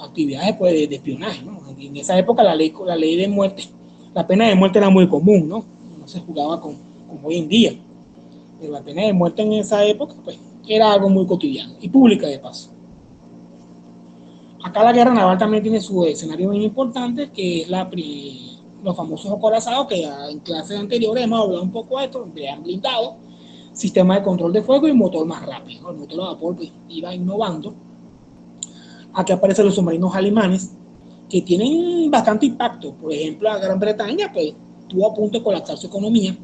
actividades pues, de espionaje, ¿no? En esa época la ley de muerte, la pena de muerte era muy común, ¿no? No se jugaba como hoy en día. Pero la pena de muerte en esa época pues, era algo muy cotidiano y pública de paso. Acá la guerra naval también tiene su escenario muy importante, que es los famosos acorazados, que en clases anteriores hemos hablado un poco de esto, han blindado, sistema de control de fuego y motor más rápido, ¿no? El motor a vapor pues, iba innovando. Aquí aparecen los submarinos alemanes, que tienen bastante impacto. Por ejemplo, la Gran Bretaña pues, estuvo a punto de colapsar su economía.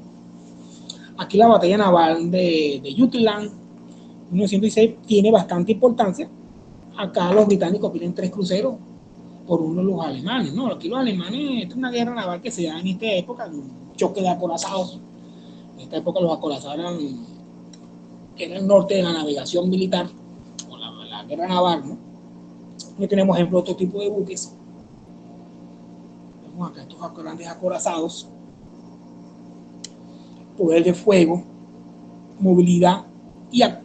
Aquí la batalla naval de Jutland, 1906, tiene bastante importancia. Acá los británicos piden 3 cruceros por uno de los alemanes, ¿no? Aquí los alemanes, esta es una guerra naval que se da en esta época, un choque de acorazados. En esta época los acorazados eran el norte de la navegación militar, o la guerra naval, ¿no? Aquí tenemos ejemplo de otro tipo de buques. Vemos acá estos grandes acorazados, poder de fuego, movilidad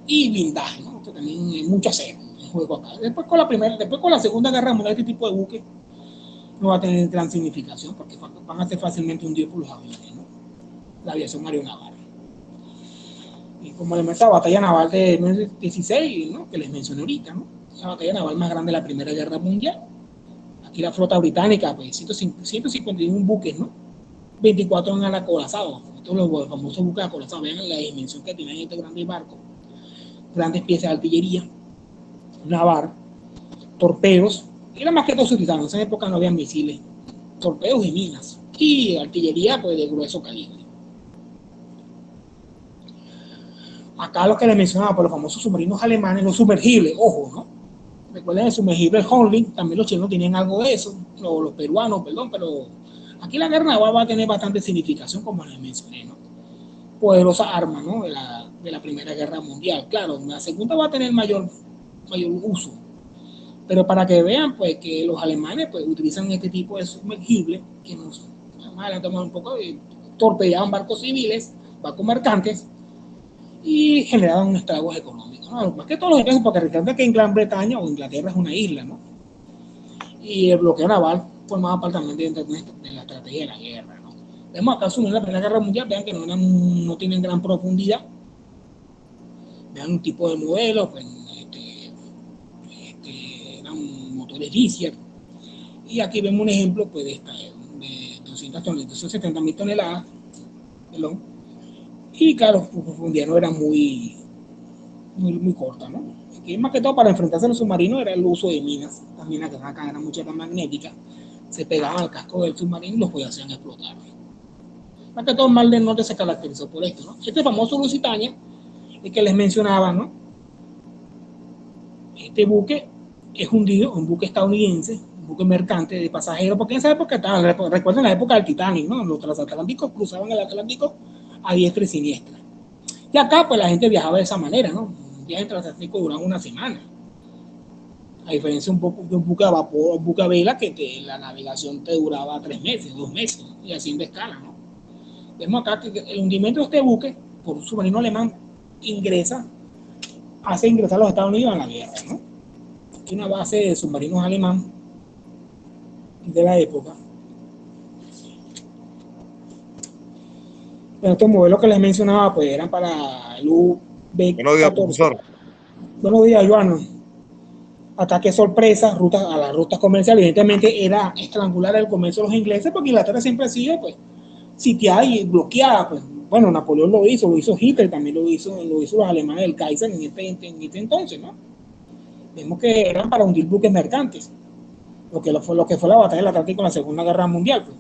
y blindaje, ¿no? Esto también hay mucho acero en juego acá. Después con la Segunda Guerra Mundial, este tipo de buques no va a tener gran significación porque van a ser fácilmente hundidos por los aviones, ¿no? La aviación aeronaval. Y como elemento de la batalla naval de 1916, ¿no? Que les mencioné ahorita, ¿no? La batalla naval más grande de la Primera Guerra Mundial. Aquí la flota británica, pues 151 buques, ¿no? 24 eran acorazados. Estos los famosos buques acorazados. Vean la dimensión que tienen estos grandes barcos. Grandes piezas de artillería, naval, torpedos. Era más que todo se utilizaban. En esa época no había misiles, torpedos y minas. Y artillería, pues de grueso calibre. Acá lo que les mencionaba por los famosos submarinos alemanes, los sumergibles, ojo, ¿no? Recuerden el sumergible Honling, también los chilenos tenían algo de eso, los peruanos, perdón, pero aquí la guerra naval va a tener bastante significación, como les mencioné, ¿no? Poderosa arma, ¿no? de la Primera Guerra Mundial. Claro, la segunda va a tener mayor uso, pero para que vean, pues, que los alemanes, pues, utilizan este tipo de sumergibles, que nos van a tomar un poco, torpedeaban barcos civiles, barcos mercantes, y generaban estragos económicos, ¿no? Más que todos los ingleses, porque recuerden que en Gran Bretaña o Inglaterra es una isla, ¿no? Y el bloqueo naval formaba parte también de la estrategia de la guerra, ¿no? Vemos acá en la Primera Guerra Mundial, vean que no tienen gran profundidad. Vean un tipo de modelo, pues, eran motores Diesel. Y aquí vemos un ejemplo, pues, de 270.000 toneladas, perdón. Y claro, su profundidad no era muy muy corta, ¿no? Aquí más que todo para enfrentarse a los submarinos era el uso de minas, también las que acá eran muchas magnéticas, se pegaban al casco del submarino y los podían hacer explotar. Más que todo el Mar del Norte se caracterizó por esto, ¿no? Este famoso Lusitania, el que les mencionaba, ¿no? Este buque es hundido, un buque estadounidense, un buque mercante de pasajeros, porque en esa época, recuerden la época del Titanic, ¿no? Los transatlánticos cruzaban el Atlántico a diestra y siniestra. Y acá, pues la gente viajaba de esa manera, ¿no? Un viaje transatlántico duraba una semana. A diferencia de un buque a vapor, un buque a vela, que la navegación te duraba 3 meses, 2 meses, ¿no? Y así en escala, ¿no? Vemos acá que el hundimiento de este buque por un submarino alemán hace ingresar a los Estados Unidos en la guerra, ¿no? Aquí una base de submarinos alemán de la época. Pero estos modelos que les mencionaba, pues eran para el UB-14. Buenos días, profesor. Buenos días, Joano. Ataque sorpresa a las rutas comerciales. Evidentemente era estrangular el comercio de los ingleses, porque Inglaterra siempre ha sido, pues, sitiada y bloqueada. Pues. Bueno, Napoleón lo hizo Hitler, también lo hizo los alemanes del Kaiser en este entonces, ¿no? Vemos que eran para hundir buques mercantes, lo que fue la batalla del Atlántico en la Segunda Guerra Mundial. Pues.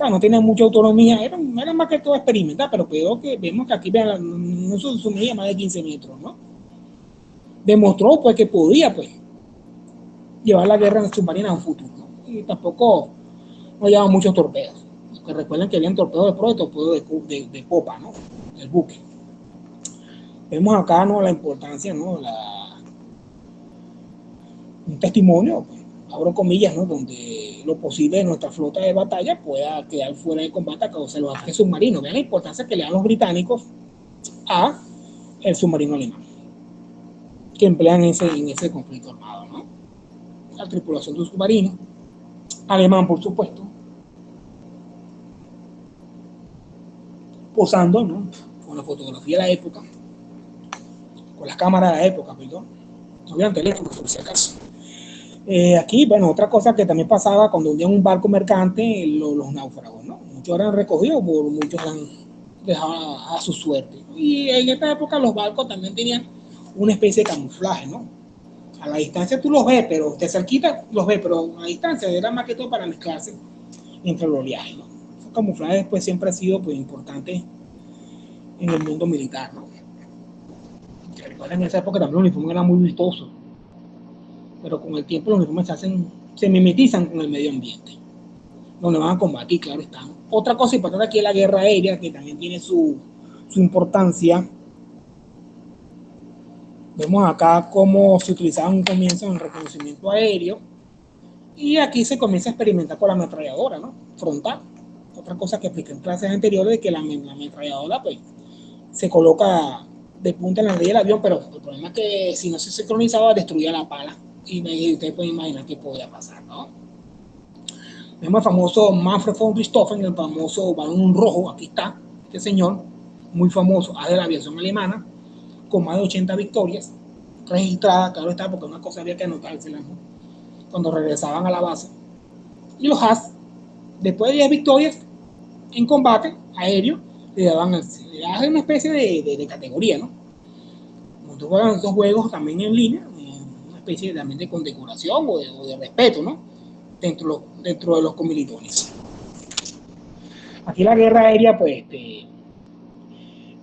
No tenían mucha autonomía, eran más que todo experimentar, pero vemos que aquí no se medía más de 15 metros, ¿no? Demostró pues que podía pues llevar la guerra submarina a un futuro, ¿no? Y tampoco no llevaba muchos torpedos, porque recuerden que habían torpedos de proa y torpedos de popa, ¿no? Del buque. Vemos acá, ¿no? La importancia, ¿no? Un testimonio, pues, abro comillas, ¿no? Donde lo posible de nuestra flota de batalla pueda quedar fuera de combate a causa de los ataques submarinos. Vean la importancia que le dan los británicos a el submarino alemán, que emplean en ese conflicto armado, ¿no? La tripulación de un submarino alemán, por supuesto, posando, ¿no? Con la fotografía de la época, con las cámaras de la época, perdón, no habían teléfonos, por si acaso. Aquí, bueno, otra cosa que también pasaba cuando hundían un barco mercante, los náufragos, ¿no? Muchos eran recogidos, muchos eran dejados a su suerte, ¿no? Y en esta época los barcos también tenían una especie de camuflaje, ¿no? A la distancia tú los ves, pero de cerquita los ves, pero a la distancia era más que todo para mezclarse entre los oleajes, ¿no? Esos camuflajes pues siempre ha sido pues importante en el mundo militar, ¿no? Recuerden, en esa época también los uniformes eran muy vistosos, pero con el tiempo los uniformes se mimetizan con el medio ambiente, donde van a combatir, claro está. Otra cosa importante aquí es la guerra aérea, que también tiene su importancia. Vemos acá cómo se utilizaba un comienzo en el reconocimiento aéreo, y aquí se comienza a experimentar con la ametralladora, ¿no? Frontal. Otra cosa que expliqué en clases anteriores, de que la ametralladora pues, se coloca de punta en la del avión, pero el problema es que si no se sincronizaba destruía la pala, y ustedes pueden imaginar qué podía pasar, ¿no? Vemos el famoso Manfred von Richthofen, el famoso balón rojo, aquí está, este señor, muy famoso, de la aviación alemana, con más de 80 victorias registradas, claro está, porque una cosa había que anotárselas, ¿no? Cuando regresaban a la base. Y los Haas, después de 10 victorias en combate aéreo, le daban una especie de categoría, ¿no? Cuando juegan estos juegos también en línea, una especie también de condecoración o de respeto, ¿no? Dentro de los comilitones. Aquí la guerra aérea, pues,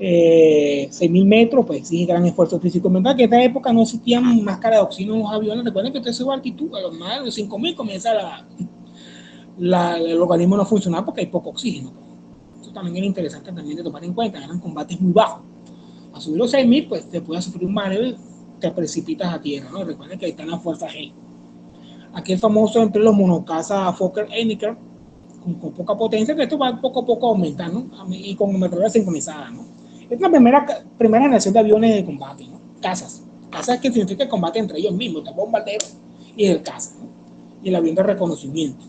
6.000 metros, pues exige gran esfuerzo físico y mental, que en esta época no existían máscaras de oxígeno en los aviones. Recuerden que usted sube a altitud, a los más de los 5.000 comienza el organismo no funciona porque hay poco oxígeno. Eso también era interesante también de tomar en cuenta, eran combates muy bajos. A subir los 6.000, pues te puede sufrir un mareo y te precipitas a tierra, ¿no? Recuerden que ahí están las fuerzas G. Aquí el famoso entre los monocasas Fokker-Eneker, con poca potencia, que esto va poco a poco aumentando, ¿no? Y con metralla sincronizada, ¿no? Es la primera generación de aviones de combate, ¿no? Casas que significa el combate entre ellos mismos, el bombardero y el caza, ¿no? Y el avión de reconocimiento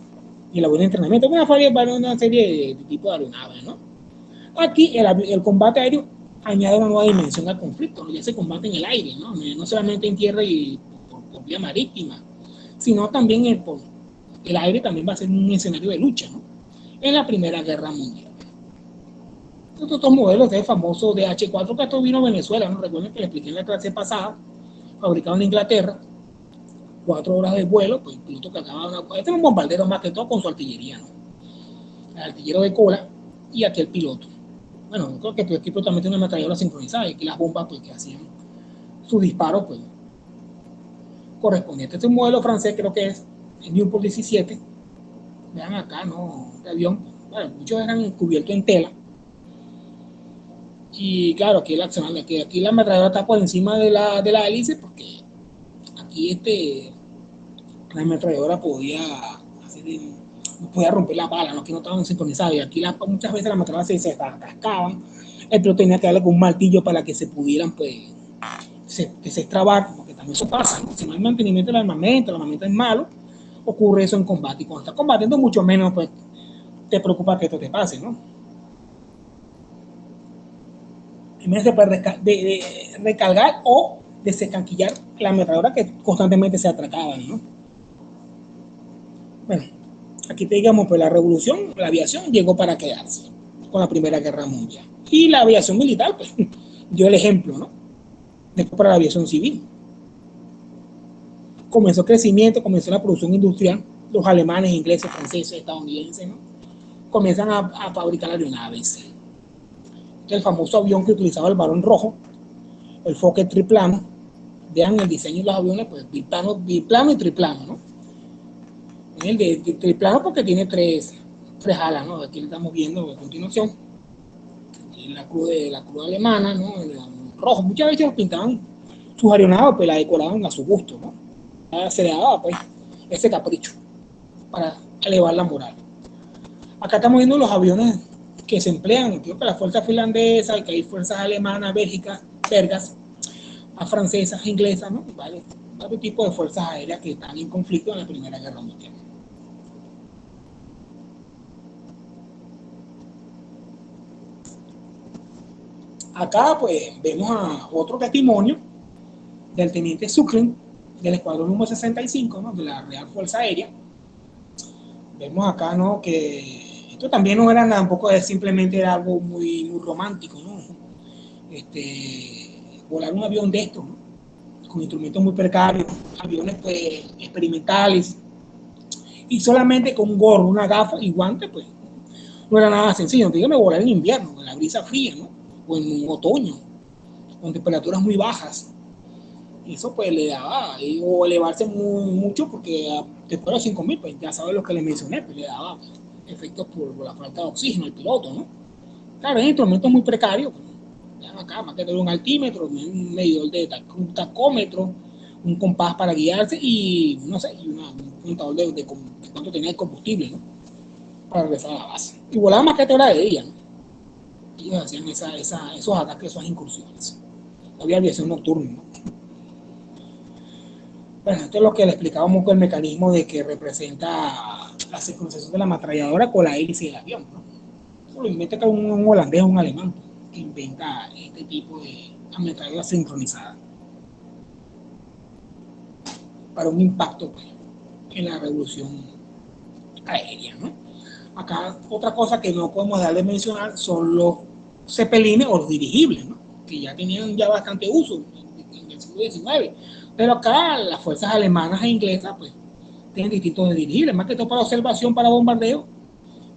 y el avión de entrenamiento, una serie de tipos de aeronaves, ¿no? Aquí el combate aéreo añade una nueva dimensión al conflicto, ¿no? Ya se combate en el aire, ¿no? No solamente en tierra y por vía marítima, sino también el aire también va a ser un escenario de lucha, ¿no? En la Primera Guerra Mundial. Estos modelos de famoso DH4, que esto vino a Venezuela, ¿no? Recuerden que le expliqué en la clase pasada, fabricado en Inglaterra, 4 horas de vuelo, pues el piloto cargaba este es un bombardero más que todo con su artillería, ¿no? El artillero de cola y aquí el piloto. Bueno, creo que el equipo también tiene una ametralladora sincronizada y aquí las bombas pues que hacían sus disparos pues correspondientes. Este es un modelo francés, creo que es el Newport 17. Vean acá, ¿no? Este avión, bueno, muchos eran cubiertos en tela. Y claro, aquí la ametralladora está por encima de la hélice porque aquí la ametralladora podía romper la bala, ¿no? Que no estaban sincronizadas. Y aquí muchas veces las ametralladoras se atascaban. El piloto tenía que darle con un martillo para que se pudieran, pues, que se extrabar, porque también eso pasa, ¿no? Si no hay mantenimiento del armamento, el armamento es malo, ocurre eso en combate. Y cuando estás combatiendo, mucho menos, pues, te preocupa que esto te pase, ¿no? Primero se puede recargar o desencanquillar la ametralladora que constantemente se atracaban, ¿no? Bueno, aquí te digamos, pues la revolución, la aviación llegó para quedarse con la Primera Guerra Mundial. Y la aviación militar, pues, dio el ejemplo, ¿no? Después para la aviación civil. Comenzó el crecimiento, comenzó la producción industrial, los alemanes, ingleses, franceses, estadounidenses, ¿no? Comienzan a fabricar aeronaves. El famoso avión que utilizaba el Barón Rojo, el Fokker triplano. Vean el diseño de los aviones, pues biplano y triplano, ¿no? El de triplano porque tiene tres alas, ¿no? Aquí lo estamos viendo a continuación. La cruz alemana, ¿no? El rojo. Muchas veces los pintaban sus aeronaves, pues la decoraban a su gusto, ¿no? Se le daba, pues, ese capricho para elevar la moral. Acá estamos viendo los aviones que se emplean, creo que las fuerzas finlandesas, que hay fuerzas alemanas, belgas, francesas, inglesas, ¿no? Varios tipos de fuerzas aéreas que están en conflicto en la Primera Guerra Mundial. Acá, pues, vemos a otro testimonio del teniente Sucklin, del escuadrón número 65, ¿no? De la Real Fuerza Aérea. Vemos acá, ¿no? Que esto también no era nada, tampoco simplemente era algo muy romántico, ¿no? Volar un avión de estos, ¿no? Con instrumentos muy precarios, aviones pues, experimentales, y solamente con un gorro, una gafa y guantes, pues no era nada sencillo. Dígame volar en invierno, en la brisa fría, ¿no? O en otoño, con temperaturas muy bajas. Eso pues le daba, o elevarse mucho, porque después de los 5000, pues ya sabes lo que les mencioné, pues le daba efectos por la falta de oxígeno al piloto, ¿no? Claro, hay instrumentos muy precarios, pues, acá, más que todo un altímetro, un medidor un tacómetro, un compás para guiarse y, no sé, y un contador de cuánto tenía el combustible, ¿no? Para regresar a la base. Y volaban más que todo de día, ¿no? Ellos hacían esos ataques, esas incursiones. Había aviación nocturna, ¿no? Bueno, esto es lo que le explicábamos con el mecanismo de que representa la sincronización de la ametralladora con la hélice del avión, ¿no? Eso lo inventa un holandés o un alemán que inventa este tipo de ametralladora sincronizada para un impacto, pues, en la revolución aérea, ¿no? Acá otra cosa que no podemos dejar de mencionar son los cepelines o los dirigibles, ¿no? Que ya tenían bastante uso en el siglo XIX. Pero acá las fuerzas alemanas e inglesas pues tienen distintos dirigibles, más que todo para observación, para bombardeo,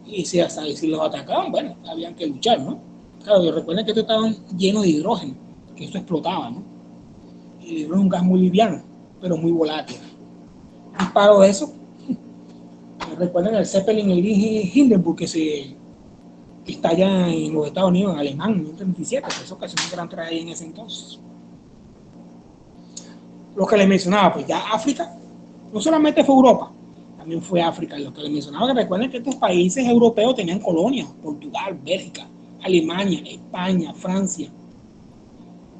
y si los atacaban, bueno, habían que luchar, ¿no? Claro, recuerden que estos estaban llenos de hidrógeno, que eso explotaba, ¿no? Y el hidrógeno es un gas muy liviano, pero muy volátil. Un disparo de eso, recuerden el Zeppelin, el Hindenburg, que estalla en los Estados Unidos, en alemán, en 1937, que eso ocasionó una gran tragedia en ese entonces. Lo que les mencionaba, pues ya África, no solamente fue Europa, también fue África. Lo que les mencionaba, que recuerden que estos países europeos tenían colonias, Portugal, Bélgica, Alemania, España, Francia,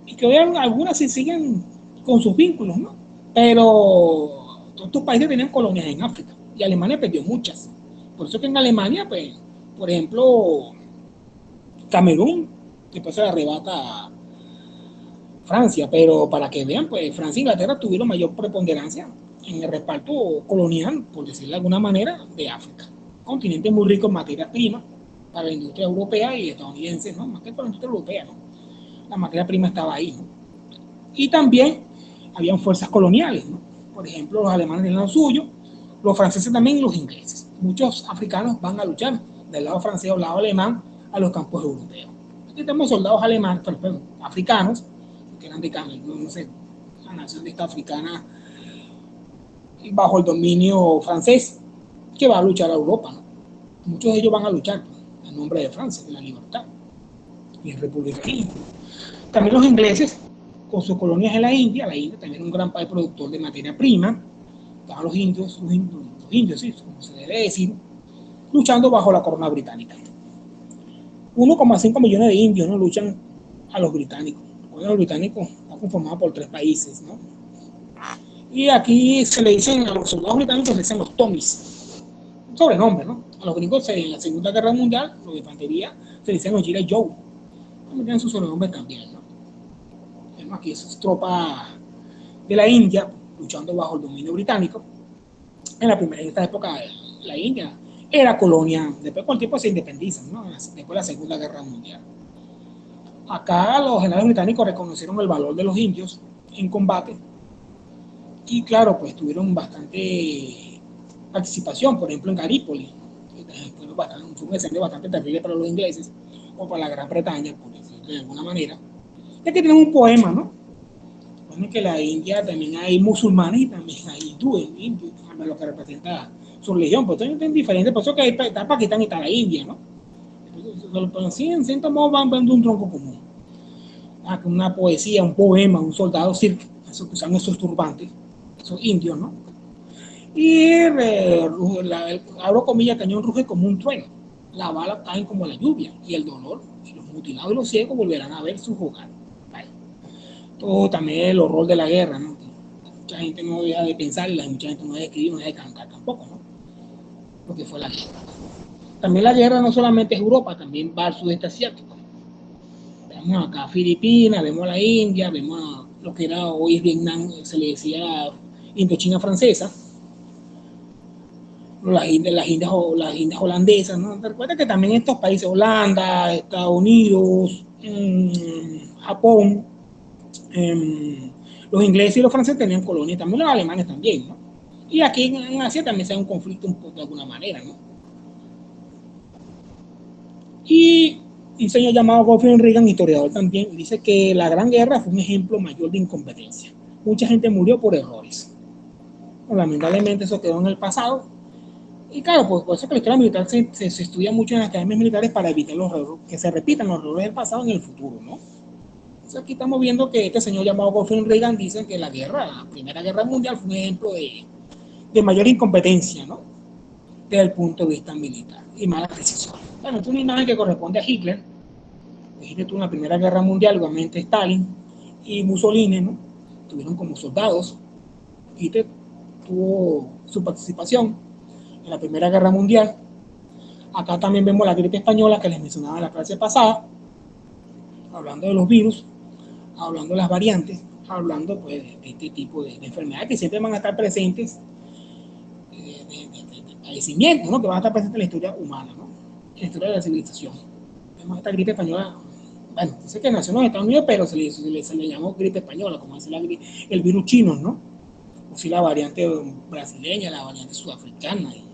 y que hoy algunas se siguen con sus vínculos, ¿no? Pero todos estos países tenían colonias en África, y Alemania perdió muchas. Por eso que en Alemania, pues, por ejemplo, Camerún, después se le arrebata Francia, pero para que vean, pues Francia e Inglaterra tuvieron mayor preponderancia en el reparto colonial, por decirlo de alguna manera, de África. Continente muy rico en materias primas, para la industria europea y estadounidense, ¿no? Más que para la industria europea, ¿no? La materia prima estaba ahí, ¿no? Y también habían fuerzas coloniales, ¿no? Por ejemplo, los alemanes tenían lo suyo, los franceses también y los ingleses. Muchos africanos van a luchar del lado francés o del lado alemán a los campos europeos. Aquí tenemos soldados alemanes, perdón, africanos, que eran de no sé, la nación de esta africana bajo el dominio francés, que va a luchar a Europa, ¿no? Muchos de ellos van a luchar en nombre de Francia, de la libertad y el republicanismo. También los ingleses, con sus colonias en la India también es un gran país productor de materia prima, estaban los indios, sí, como se debe decir, luchando bajo la corona británica. 1,5 millones de indios, ¿no?, luchan a los británicos. Bueno, los británicos están conformados por 3 países, ¿no? Y aquí se le dicen a los soldados británicos, se le dicen los Tommies, un sobrenombre, ¿no? A los gringos en la Segunda Guerra Mundial, los de infantería, se le dicen los G.I. Joe. También tienen su sobrenombre también, ¿no? Vemos aquí esas tropas de la India luchando bajo el dominio británico. En esta época, la India era colonia, después con el tiempo se independizan, ¿no? Después de la Segunda Guerra Mundial. Acá los generales británicos reconocieron el valor de los indios en combate y claro, pues tuvieron bastante participación, por ejemplo en Galípoli, fue un escenario bastante terrible para los ingleses o para la Gran Bretaña, por decirlo de alguna manera. Y aquí tenemos un poema, ¿no? Bueno, que la India también hay musulmanes y también hay hindúes, lo que representa su religión, pues son diferentes, por eso que está Pakistán y está la India, ¿no? Pero sí, en cierto modo van de un tronco común. Una poesía, un poema, un soldado circo, eso que usan esos turbantes, esos indios, ¿no? Y abro comillas, cañón ruge como un trueno, las balas caen como la lluvia, y el dolor, y los mutilados y los ciegos volverán a ver sus hogares. Todo también el horror de la guerra, ¿no? Mucha gente no deja de pensar y mucha gente no deja de escribir, no deja de cantar tampoco, ¿no? Porque fue la guerra. También la guerra no solamente es Europa, también va al sudeste asiático. Vemos acá Filipinas, vemos la India, vemos lo que era hoy Vietnam, se le decía Indochina francesa, las indias holandesas, ¿no? Recuerda que también estos países, Holanda, Estados Unidos, Japón, los ingleses y los franceses tenían colonias, también los alemanes también, ¿no? Y aquí en Asia también se da un conflicto de alguna manera, ¿no? Y un señor llamado Gottfried Reagan, historiador también, dice que la Gran Guerra fue un ejemplo mayor de incompetencia. Mucha gente murió por errores. Lamentablemente eso quedó en el pasado. Y claro, pues por eso que la historia militar se estudia mucho en las academias militares para evitar los errores, que se repitan los errores del pasado en el futuro, ¿no? Entonces aquí estamos viendo que este señor llamado Gottfried Reagan dice que la Primera Guerra Mundial fue un ejemplo de mayor incompetencia, ¿no? Desde el punto de vista militar y malas decisiones. Bueno, es una imagen que corresponde a Hitler. Hitler tuvo una Primera Guerra Mundial, igualmente Stalin y Mussolini, ¿no? Tuvieron como soldados. Hitler tuvo su participación en la Primera Guerra Mundial. Acá también vemos la gripe española que les mencionaba en la clase pasada, hablando de los virus, hablando de las variantes, hablando pues de este tipo de enfermedades que siempre van a estar presentes, de padecimientos, ¿no? Que van a estar presentes en la historia humana, ¿no? En la historia de la civilización. Vemos esta gripe española, bueno, dice que nació en los Estados Unidos, pero se le llamó gripe española, como dice el virus chino, ¿no? O si la variante brasileña, la variante sudafricana, y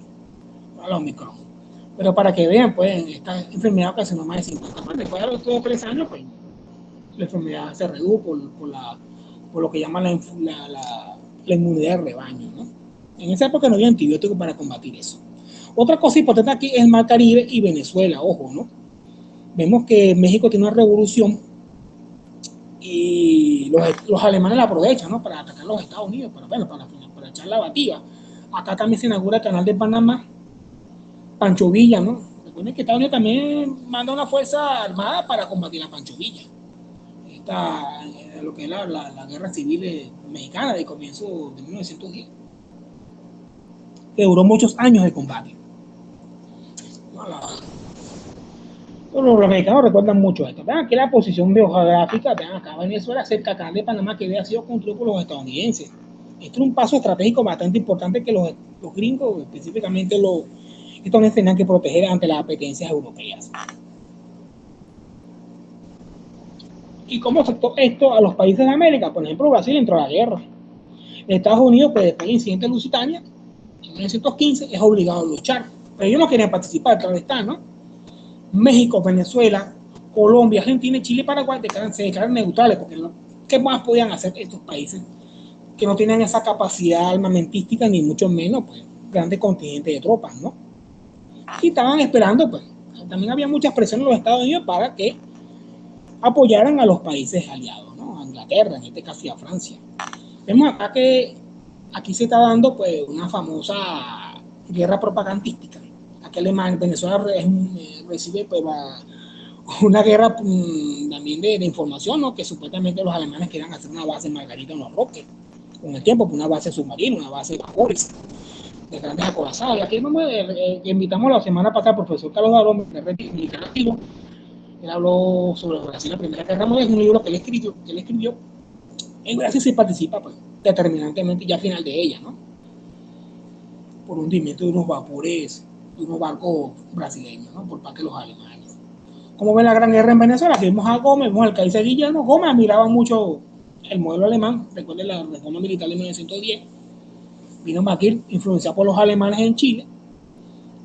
la Omicron. Pero para que vean, pues, esta enfermedad ocasionó más de 50 muertes. Después de los 2 o 3 años, pues, la enfermedad se redujo por lo que llaman la inmunidad de rebaño, ¿no? En esa época no había antibióticos para combatir eso. Otra cosa importante aquí es el Mar Caribe y Venezuela, ojo, ¿no? Vemos que México tiene una revolución y los alemanes la aprovechan, ¿no? Para atacar a los Estados Unidos, para echar la batida. Acá también se inaugura el canal de Panamá, Pancho Villa, ¿no? Recuerden que Estados Unidos también manda una fuerza armada para combatir a Pancho Villa. Lo que es la guerra civil mexicana de comienzo de 1910, que duró muchos años de combate. Los mexicanos recuerdan mucho esto. Vean aquí la posición geográfica, vean acá Venezuela, cerca del canal de Panamá, que había sido construido por los estadounidenses. Esto es un paso estratégico bastante importante que los gringos, específicamente Estos tenían que proteger ante las apetencias europeas. ¿Y cómo afectó esto a los países de América? Por ejemplo, Brasil entró a la guerra. Estados Unidos, pues después del incidente de Lusitania, en 1915, es obligado a luchar. Pero ellos no querían participar, claro está, ¿no? México, Venezuela, Colombia, Argentina, Chile y Paraguay se declaran neutrales, porque no, ¿qué más podían hacer estos países que no tenían esa capacidad armamentística, ni mucho menos, pues, grandes contingentes de tropas, ¿no? Y estaban esperando, pues, también había muchas presiones en los Estados Unidos para que apoyaran a los países aliados, ¿no? A Inglaterra, en este caso, y a Francia. Vemos acá que aquí se está dando, pues, una famosa guerra propagandística. Aquí Venezuela recibe, pues, una guerra también de información, ¿no? Que supuestamente los alemanes querían hacer una base en Margarita en los Roques, con el tiempo, una base submarina, una base de vapores, de grandes acorazados. Y aquí invitamos la semana pasada al profesor Carlos Darón, militar activo. Él habló sobre Brasil, la Primera Guerra Mundial, es un libro que él escribió. En Brasil se participa, pues, determinantemente ya al final de ella, ¿no? Por hundimiento de unos vapores, de unos barcos brasileños, ¿no? Por parte de los alemanes. Como ven la Gran Guerra en Venezuela, vimos a Gómez, vimos al Kaiser Guillermo. Gómez admiraba mucho el modelo alemán, recuerden la reforma militar de 1910. Vino Maquir, influenciado por los alemanes en Chile.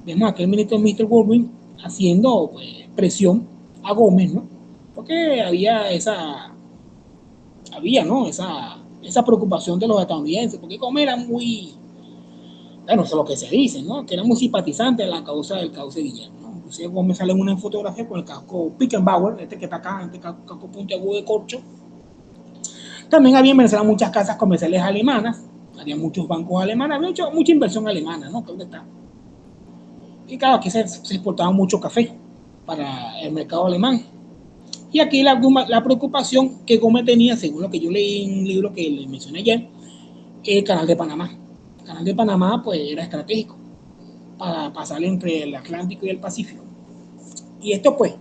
Vemos a aquel ministro Mr. Goldwyn haciendo, pues, presión a Gómez, ¿no? Porque había ¿no? esa preocupación de los estadounidenses, porque Gómez era muy, bueno, eso es lo que se dice, ¿no? Que era muy simpatizante de la causa del Kaiser Guillermo, ¿no? Inclusive Gómez sale en una fotografía con el casco Pickenbauer, este que está acá, este casco puntiagudo de corcho. También había en Venezuela muchas casas comerciales alemanas, había muchos bancos alemanes, había mucha inversión alemana, ¿no? ¿Dónde está? Y claro, aquí se exportaba mucho café para el mercado alemán. Y aquí la preocupación que Gómez tenía, según lo que yo leí en un libro que les mencioné ayer, el Canal de Panamá. El Canal de Panamá, pues, era estratégico para pasar entre el Atlántico y el Pacífico. Y esto, pues,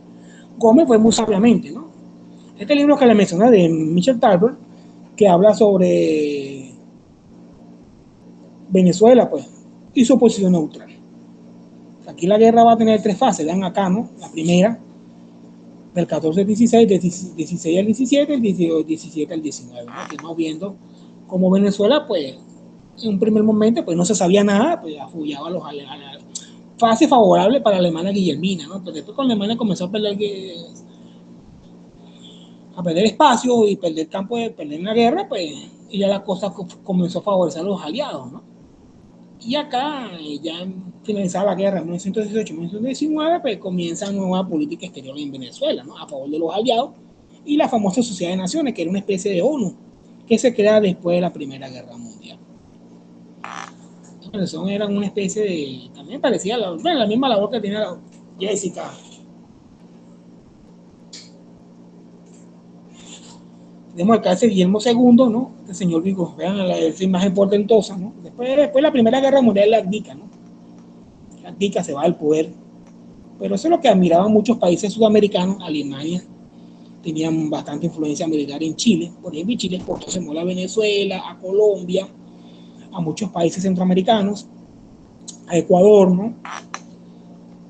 Gómez fue muy sabiamente, ¿no? Este libro que le mencioné de Michel Tarver, que habla sobre Venezuela, pues, y su posición neutral. Aquí la guerra va a tener 3 fases, vean acá, ¿no? La primera, del 14 al 16, del 16 al 17, el 17 al 19, ¿no? Estamos viendo cómo Venezuela, pues, en un primer momento, pues, no se sabía nada, pues, apoyaba a los alemanes. Fase favorable para la alemana Guillermina, ¿no? Pero después con la Alemania comenzó a perder espacio y perder campo, perder la guerra, pues, y ya la cosa comenzó a favorecer a los aliados, ¿no? Y acá, ya finalizada la guerra en 1918-1919, pues comienza una nueva política exterior en Venezuela, ¿no? A favor de los aliados, y la famosa Sociedad de Naciones, que era una especie de ONU, que se crea después de la Primera Guerra Mundial. Eran una especie de, también parecía la misma labor que tenía Jessica. Tenemos el Kaiser Guillermo II, ¿no? Este señor Vigo, vean esa imagen portentosa, ¿no? Después de la Primera Guerra Mundial, la abdica, ¿no? La abdica, se va del poder. Pero eso es lo que admiraban muchos países sudamericanos. Alemania tenían bastante influencia militar en Chile. Por ejemplo, Chile exportó semola a Venezuela, a Colombia, a muchos países centroamericanos, a Ecuador, ¿no?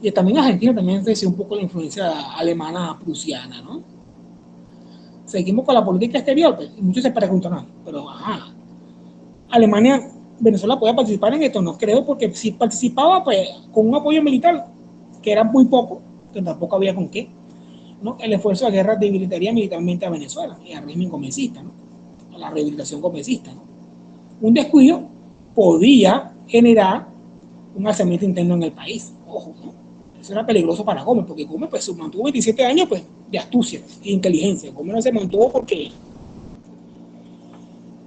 Y también Argentina también recibió un poco la influencia alemana prusiana, ¿no? Seguimos con la política exterior, pues, y muchos se preguntan, pero ajá, Alemania, Venezuela podía participar en esto, no creo, porque si participaba, pues, con un apoyo militar, que era muy poco, que tampoco había con qué, ¿no? El esfuerzo de guerra debilitaría militarmente a Venezuela y al régimen gomecista, ¿no? A la rehabilitación gomecista, ¿no? Un descuido podía generar un alzamiento interno en el país, ojo, ¿no? Eso era peligroso para Gómez, porque Gómez, pues, se mantuvo 27 años, pues, de astucia e inteligencia. Gómez no se mantuvo porque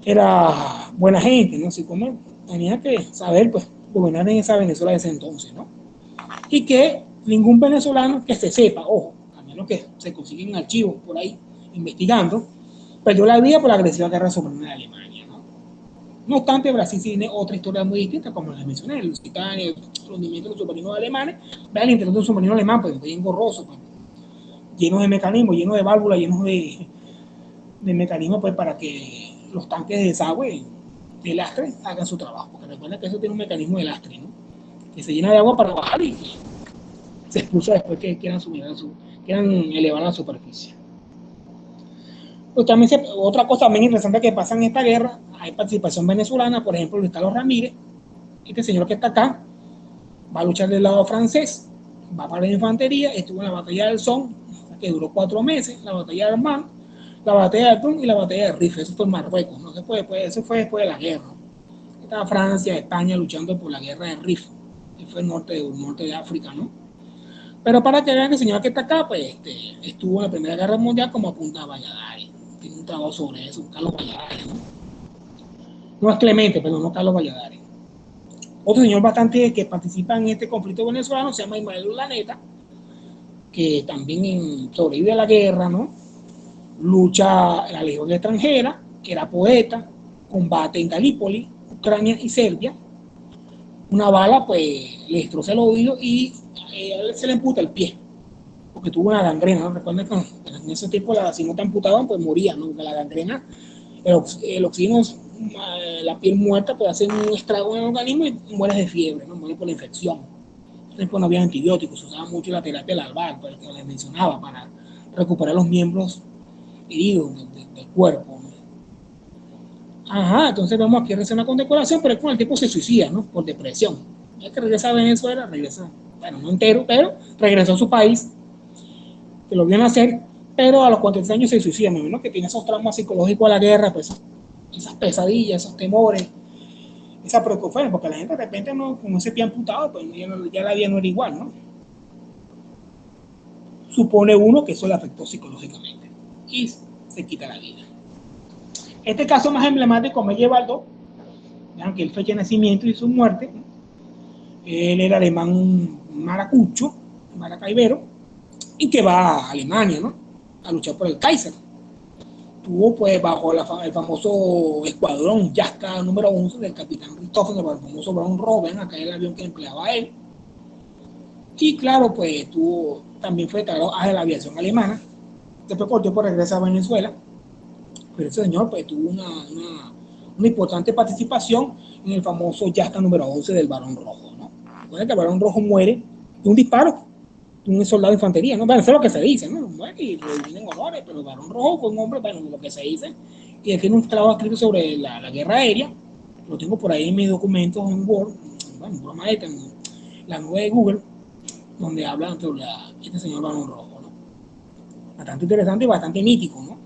era buena gente, ¿no? Si Gómez tenía que saber, pues, gobernar en esa Venezuela de ese entonces, ¿no? Y que ningún venezolano que se sepa, ojo, a menos que se consiguen archivos por ahí investigando, perdió la vida por la agresiva guerra submarina de Alemania, ¿no? No obstante, Brasil tiene otra historia muy distinta, como les mencioné, el Lusitania, el hundimiento de los submarinos alemanes. Vean el interior de un submarino alemán, pues, muy engorroso, pues, llenos de mecanismos, llenos de válvulas, llenos de mecanismos, pues, para que los tanques de desagüe, de lastre, hagan su trabajo, porque recuerden que eso tiene un mecanismo de lastre, ¿no? que se llena de agua para bajar y se expulsa después que quieran elevar a la superficie. Pues también otra cosa también interesante que pasa en esta guerra, hay participación venezolana, por ejemplo, Luis Carlos Ramírez, este señor que está acá, va a luchar del lado francés, va para la infantería, estuvo en la batalla del Somme, que duró 4 meses, la batalla de Armand, la batalla de Toul y la batalla de Rif, eso fue en Marruecos, ¿no? Eso fue después de la guerra. Estaba Francia, España luchando por la guerra de Rif, que fue el norte de África, ¿no? Pero para que vean que el señor que está acá, pues estuvo en la Primera Guerra Mundial como apunta a Valladares. Tiene un trabajo sobre eso, Carlos Valladares, ¿no? No es Clemente, pero no Carlos Valladares. Otro señor bastante que participa en este conflicto venezolano se llama Ismael Urdaneta, que también sobrevive a la guerra, ¿no? Lucha en la Legión extranjera, era poeta, combate en Galípoli, Ucrania y Serbia. Una bala, pues, le destroza el oído y se le amputa el pie, porque tuvo una gangrena, ¿no? Recuerden que en ese tiempo, si no te amputaban, pues moría, ¿no? La gangrena, el oxígeno, la piel muerta, puede hacer un estrago en el organismo y mueres de fiebre, ¿no? Mueres por la infección. Entonces, no había antibióticos, se usaba mucho la terapia larval, pues, que les mencionaba, para recuperar los miembros heridos del cuerpo, ¿no? Ajá, entonces vemos aquí regresa una condecoración, pero es con el tipo se suicida, ¿no? Por depresión. Es que regresa a Venezuela, regresa, bueno, no entero, pero regresó a su país, que lo vio nacer, pero a los 43 años se suicida, ¿no? Que tiene esos traumas psicológicos a la guerra, pues esas pesadillas, esos temores, esa preocupación, porque la gente de repente, no, como ese pie amputado, pues ya la vida no era igual, ¿no? Supone uno que eso le afectó psicológicamente y se quita la vida. Este caso más emblemático me lleva al 2, vean que el fecha de nacimiento y su muerte. Él era alemán maracucho, maracaibero, y que va a Alemania, ¿no? A luchar por el Kaiser. Estuvo pues bajo el famoso escuadrón Jasta número 11 del capitán Richthofen, el famoso Braun Robben, acá el avión que empleaba él. Y claro, pues también fue declarado de la aviación alemana. Después por tiempo regresa a Venezuela. Pero ese señor pues tuvo una importante participación en el famoso Jasta número 11 del Barón Rojo, ¿no? Recuerda que el Barón Rojo muere de un disparo de un soldado de infantería, ¿no? Bueno, eso es lo que se dice, ¿no? Muere y tienen honores, pero el Barón Rojo fue un hombre, bueno, lo que se dice, y tiene un trabajo escrito sobre la guerra aérea, lo tengo por ahí en mis documentos en Word, bueno, broma esta, en la nube de Google, donde hablan sobre este señor Barón Rojo, ¿no? Bastante interesante y bastante mítico, ¿no?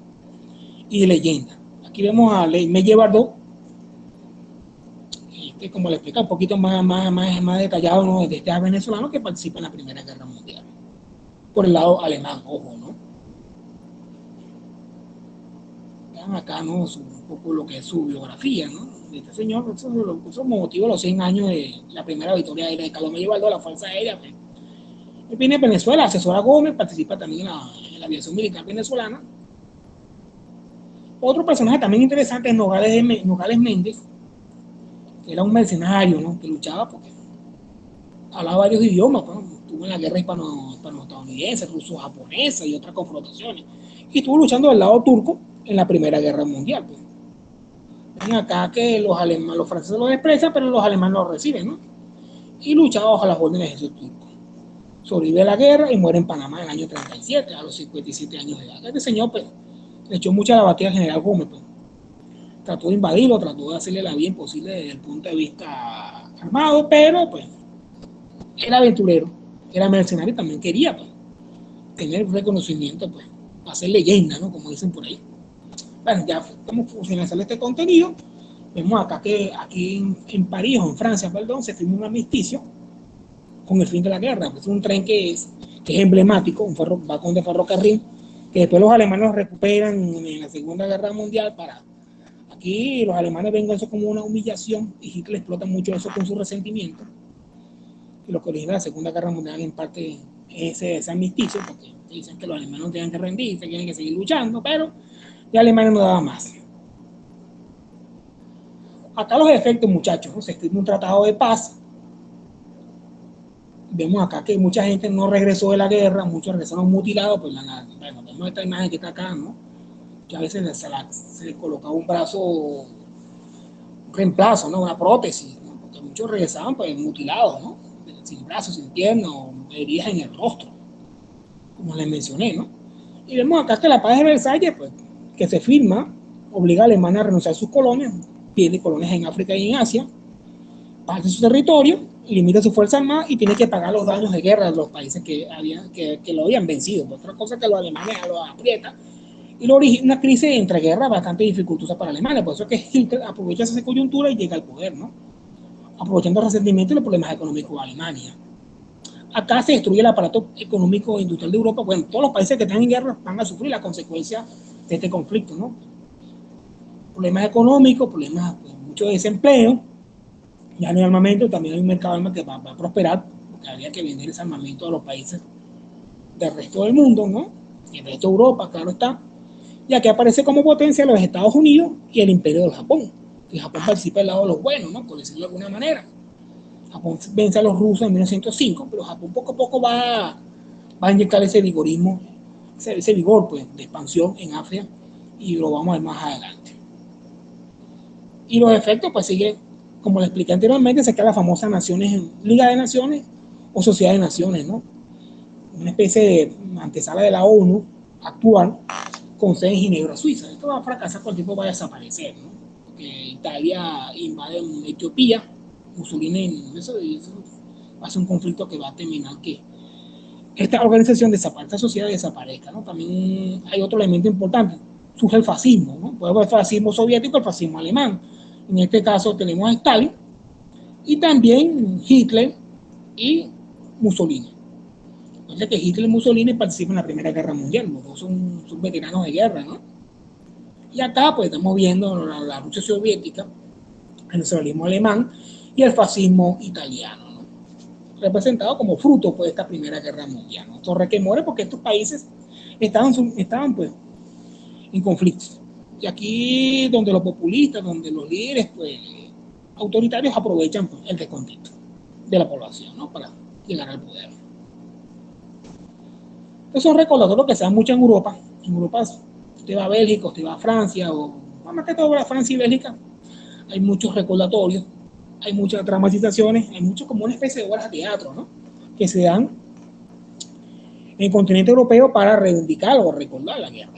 Y de leyenda. Aquí vemos a Meyer Bardot, que como le explica un poquito más detallado, ¿no? De este venezolano que participa en la Primera Guerra Mundial. Por el lado alemán, ojo, ¿no? Vean acá, ¿no? Un poco lo que es su biografía, ¿no? De este señor, eso motivó los 100 años de la primera victoria aérea de Carlos Meyer Bardot, la Fuerza Aérea. Pues. Él viene de Venezuela, asesora Gómez, participa también en la aviación militar venezolana. Otro personaje también interesante es Nogales Méndez, que era un mercenario, ¿no? Que luchaba porque hablaba varios idiomas, ¿no? Estuvo en la guerra hispano-estadounidense, ruso-japonesa y otras confrontaciones. Y estuvo luchando del lado turco en la Primera Guerra Mundial. Pues. Ven acá que los franceses lo desprecian, pero los alemanes lo reciben, ¿no? Y luchaba bajo las órdenes de esos turcos. Sobrevive a la guerra y muere en Panamá en el año 37, a los 57 años de edad. Este señor, pues, le echó mucha la batida al general Gómez, pues. Trató de invadirlo, trató de hacerle la vida imposible desde el punto de vista armado, pero, pues, era aventurero, era mercenario y también quería, pues, tener reconocimiento, pues, hacer leyenda, ¿no? Como dicen por ahí. Bueno, ya estamos finalizando este contenido. Vemos acá que aquí en París, o en Francia, perdón, se firmó un armisticio con el fin de la guerra. Es un tren que es emblemático, un vagón de ferrocarril, que después los alemanes lo recuperan en la Segunda Guerra Mundial para... Aquí los alemanes ven eso como una humillación y Hitler explota mucho eso con su resentimiento. Y lo que origina la Segunda Guerra Mundial en parte es ese armisticio, porque dicen que los alemanes no tienen que rendirse, tienen que seguir luchando, pero ya Alemania no daba más. Acá los efectos, muchachos, ¿no? Se escribe un tratado de paz. Vemos acá que mucha gente no regresó de la guerra, muchos regresaron mutilados, pues bueno, vemos esta imagen que está acá, ¿no? Que a veces se le colocaba un brazo, un reemplazo, ¿no? Una prótesis, ¿no? Porque muchos regresaban pues mutilados, ¿no? sin brazos, sin piernas, o heridas en el rostro, como les mencioné, ¿no? Y vemos acá que la paz de Versalles, pues, que se firma, obliga a Alemania a renunciar a sus colonias, pierde colonias en África y en Asia, parte su territorio, limita su fuerza armada y tiene que pagar los daños de guerra de los países que lo habían vencido. Otra cosa que los alemanes lo aprieta y lo origina una crisis entre guerras bastante dificultosa para Alemania. Por eso es que Hitler aprovecha esa coyuntura y llega al poder, ¿no? Aprovechando el resentimiento y los problemas económicos de Alemania. Acá se destruye el aparato económico e industrial de Europa. Bueno, todos los países que están en guerra van a sufrir las consecuencias de este conflicto, ¿no? Problemas económicos, problemas, pues, mucho desempleo, ya no hay armamento, también hay un mercado de armas que va a prosperar, porque habría que vender ese armamento a los países del resto del mundo, ¿no? Y el resto de Europa, claro está. Y aquí aparece como potencia los Estados Unidos y el Imperio del Japón, que Japón participa del lado de los buenos, ¿no? Por decirlo de alguna manera. Japón vence a los rusos en 1905, pero Japón poco a poco va a inyectar ese vigorismo, ese vigor, pues, de expansión en África, y lo vamos a ver más adelante. Y los efectos, pues, siguen, como le expliqué anteriormente, se crean las famosas naciones, Liga de Naciones o Sociedad de Naciones, ¿no? Una especie de antesala de la ONU actual, con sede en Ginebra, Suiza. Esto va a fracasar cuando el tiempo va a desaparecer, ¿no? Porque Italia invade Etiopía, Mussolini, eso va a ser un conflicto que va a terminar que esta organización desaparezca, esta sociedad desaparezca, ¿no? También hay otro elemento importante, surge el fascismo, ¿no? Puede haber el fascismo soviético, el fascismo alemán. En este caso tenemos a Stalin y también Hitler y Mussolini. Entonces que Hitler y Mussolini participan en la Primera Guerra Mundial, los dos son veteranos de guerra, ¿no? Y acá pues estamos viendo la Rusia soviética, el nacionalismo alemán y el fascismo italiano, ¿no? Representado como fruto pues, de esta Primera Guerra Mundial, ¿no? Esto requemore porque estos países estaban pues en conflictos. Y aquí donde los populistas, donde los líderes pues autoritarios aprovechan pues, el descontento de la población, ¿no? Para llegar al poder. Estos son recordatorios que se dan mucho en Europa. En Europa usted va a Bélgica, usted va a Francia, o más que todo a Francia y Bélgica, hay muchos recordatorios, hay muchas dramatizaciones, hay mucho como una especie de obras de teatro, ¿no? Que se dan en el continente europeo para reivindicar o recordar la guerra.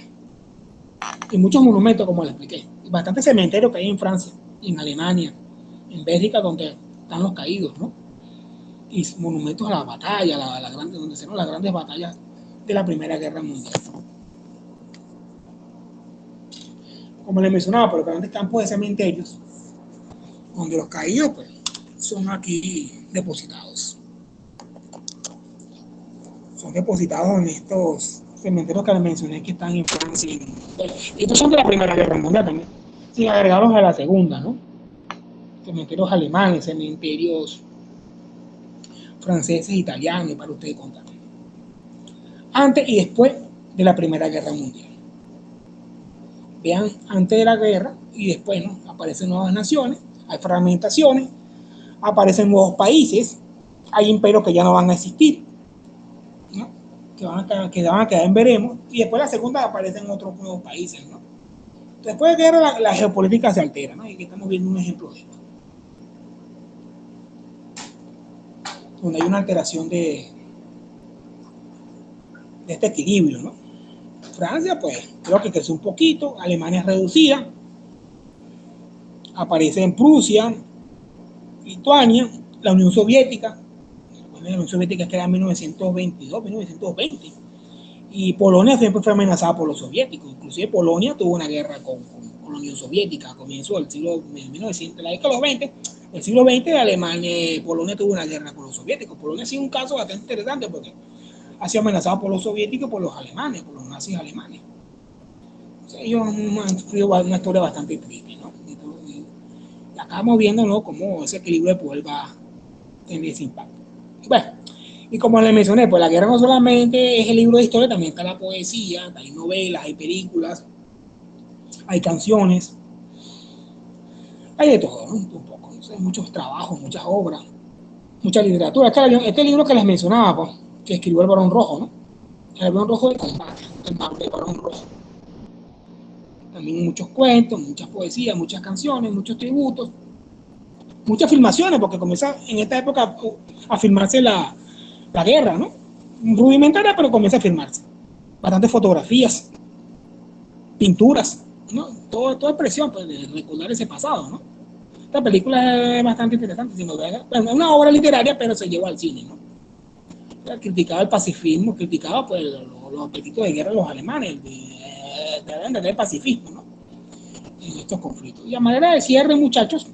Y muchos monumentos, como les expliqué. Bastantes cementerios que hay en Francia, en Alemania, en Bélgica, donde están los caídos, ¿no? Y monumentos a la batalla, donde se dieron las grandes batallas de la Primera Guerra Mundial. Como les mencionaba, por los grandes campos de cementerios, donde los caídos pues, son aquí depositados. Son depositados en estos cementerios que les mencioné que están en Francia. Y estos son de la Primera Guerra Mundial también, sin agregarlos a la Segunda, ¿no? Cementerios alemanes, cementerios franceses, italianos, para ustedes contar. Antes y después de la Primera Guerra Mundial. Vean, antes de la guerra y después, ¿no? Aparecen nuevas naciones, hay fragmentaciones, aparecen nuevos países, hay imperios que ya no van a existir, ¿no? que van a quedar en veremos, y después de la segunda aparecen otros nuevos países, ¿no? Después de guerra la geopolítica se altera, ¿no? Y aquí estamos viendo un ejemplo de esto, donde hay una alteración de este equilibrio, ¿no? Francia, pues, creo que creció un poquito, Alemania es reducida, aparece en Prusia, Lituania, la Unión Soviética, la Unión Soviética queda en 1922, 1920, y Polonia siempre fue amenazada por los soviéticos, inclusive Polonia tuvo una guerra con la Unión Soviética a comienzos del siglo 1900, la década de los 20, el siglo XX, Alemania, Polonia tuvo una guerra con los soviéticos. Polonia ha sido un caso bastante interesante porque ha sido amenazado por los soviéticos y por los alemanes, por los nazis alemanes. O sea, ellos han sufrido una historia bastante triste, ¿no? Y acá vamos viendo, ¿no?, cómo ese equilibrio de poder va a tener ese impacto. Bueno, y como les mencioné, pues la guerra no solamente es el libro de historia, también está la poesía, hay novelas, hay películas, hay canciones, hay de todo, ¿no? Un poco, ¿no? Hay muchos trabajos, muchas obras, mucha literatura. Este libro que les mencionaba, pues, que escribió el Barón Rojo, ¿no? El Barón Rojo de combate, el mapa del Barón Rojo. También muchos cuentos, muchas poesías, muchas canciones, muchos tributos. muchas filmaciones, porque comienza en esta época a filmarse la guerra, ¿no? Rudimentaria, pero comienza a filmarse. Bastantes fotografías, pinturas, ¿no? Toda expresión pues, de recordar ese pasado, ¿no? Esta película es bastante interesante, si no es una obra literaria, pero se llevó al cine, ¿no? Criticaba el pacifismo, criticaba pues, los apetitos de guerra de los alemanes, del pacifismo, ¿no? En estos conflictos. Y a manera de cierre, muchachos,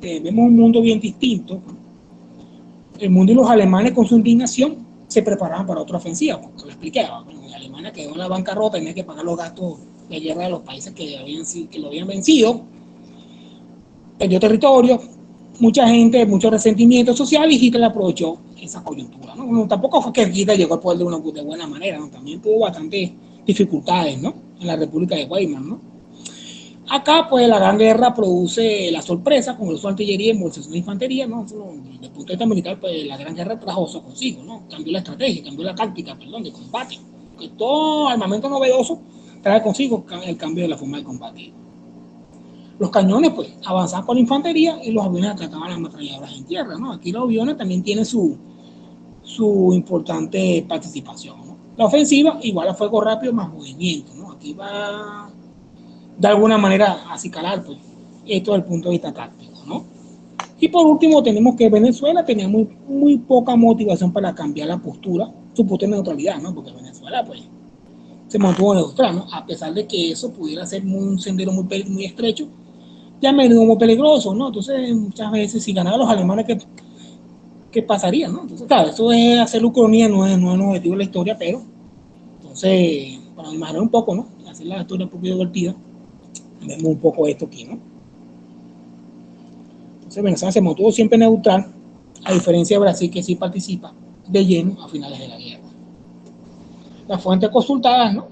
vemos un mundo bien distinto. El mundo y los alemanes, con su indignación, se preparaban para otra ofensiva, porque lo expliqué. Bueno, Alemania quedó en la bancarrota, tenía que pagar los gastos de guerra de los países que lo habían vencido, perdió territorio, mucha gente, mucho resentimiento social, y Hitler aprovechó esa coyuntura, ¿no? Bueno, tampoco fue que Hitler llegó al poder de buena manera, ¿no? También tuvo bastantes dificultades, ¿no? En la República de Weimar, ¿no? Acá, pues, la Gran Guerra produce la sorpresa con el uso de artillería y movilización de infantería, ¿no? Desde el punto de vista militar, pues, la Gran Guerra trajo eso consigo, ¿no? Cambió la estrategia, cambió la táctica, perdón, de combate. Porque todo armamento novedoso trae consigo el cambio de la forma de combatir. Los cañones, pues, avanzaban con la infantería y los aviones atacaban las ametralladoras en tierra, ¿no? Aquí los aviones también tienen su importante participación, ¿no? La ofensiva, igual a fuego rápido más movimiento, ¿no? Aquí va de alguna manera a acicalar, pues, esto desde el punto de vista táctico, ¿no? Y por último tenemos que Venezuela tenía muy poca motivación para cambiar la postura, su postura de neutralidad, ¿no? Porque Venezuela, pues, se mantuvo neutral, ¿no? A pesar de que eso pudiera ser un sendero muy estrecho, ya menudo muy peligroso, ¿no? Entonces, muchas veces, si ganaban los alemanes, ¿qué pasaría, no? Entonces, claro, eso es hacer ucronía, no es un objetivo de la historia, pero, entonces, para imaginar un poco, ¿no? Hacer la historia un poquito divertida, vemos un poco esto aquí, ¿no? Entonces, Venezuela se mantuvo siempre neutral, a diferencia de Brasil, que sí participa de lleno a finales de la guerra. Las fuentes consultadas, ¿no?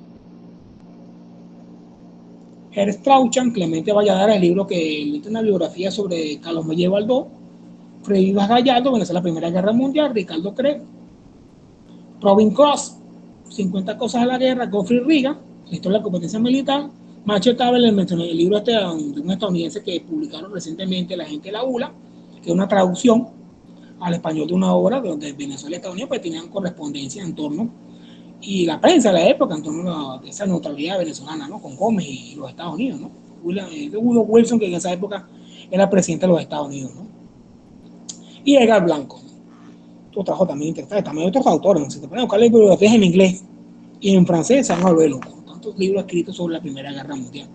Ernst Strauchan, Clemente Valladares, el libro que emite una biografía sobre Carlos Mejía Baldó, Freddy Vivas Gallardo, Venezuela, Primera Guerra Mundial, Ricardo Craig, Robin Cross, 50 cosas de la guerra, Godfrey Reagan, la historia de la competencia militar, Marshall Tabler, el libro de un estadounidense que publicaron recientemente la gente de la ULA, que es una traducción al español de una obra donde Venezuela y Estados Unidos pues, tenían correspondencia en torno, y la prensa de la época en torno a esa neutralidad venezolana, ¿no? Con Gómez y los Estados Unidos, ¿no? Woodrow Wilson, que en esa época era presidente de los Estados Unidos, ¿no? Y Edgar Blanco, ¿no? Otro trabajo también interesante, también otros autores, ¿no? Si te pones a buscar bibliografías en inglés y en francés, se van a volver locos. Tantos libros escritos sobre la Primera Guerra Mundial,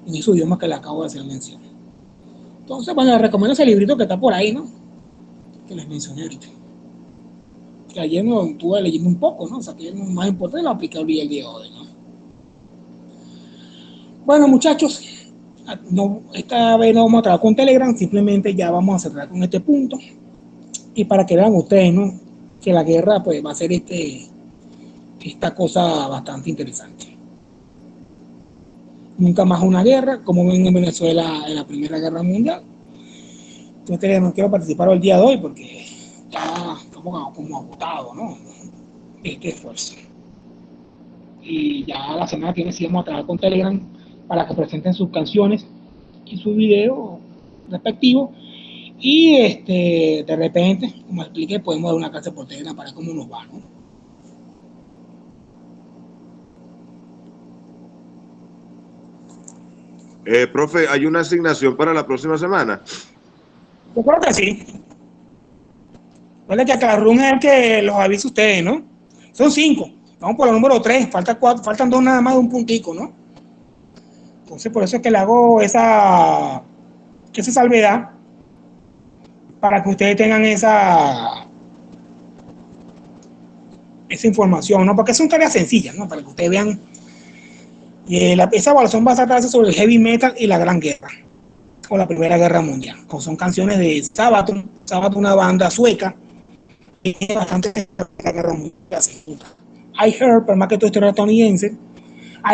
en esos idiomas que le acabo de hacer mención. Entonces, bueno, les recomiendo ese librito que está por ahí, ¿no? Que les mencioné ahorita. Que ayer no estuve leyendo un poco, ¿no? O sea, que es lo más importante lo aplicable el día de hoy, ¿no? Bueno, muchachos, no, esta vez no vamos a trabajar con Telegram, simplemente ya vamos a cerrar con este punto. Y para que vean ustedes, ¿no? Que la guerra, pues, va a ser esta cosa bastante interesante. Nunca más una guerra, como ven en Venezuela en la Primera Guerra Mundial. Entonces, no quiero participar el día de hoy porque ya estamos como agotados, ¿no? Este esfuerzo. Y ya la semana que viene sí vamos a trabajar con Telegram para que presenten sus canciones y sus videos respectivos. Y de repente, como expliqué, podemos dar una clase por Telegram para cómo nos va, ¿no? Profe, ¿hay una asignación para la próxima semana? Yo creo que sí. Vale, que Carrún es el que los avisa a ustedes, ¿no? Son 5. Vamos por el número 3. Faltan 2 nada más de un puntico, ¿no? Entonces, por eso es que le hago esa salvedad para que ustedes tengan esa información, ¿no? Porque son tareas sencillas, ¿no? Para que ustedes vean. Esa evaluación va a tratarse sobre el heavy metal y la Gran Guerra, o la Primera Guerra Mundial. Son canciones de Sabaton, una banda sueca, que tiene bastante la Guerra Mundial. I Heard, pero más que todo historia estadounidense,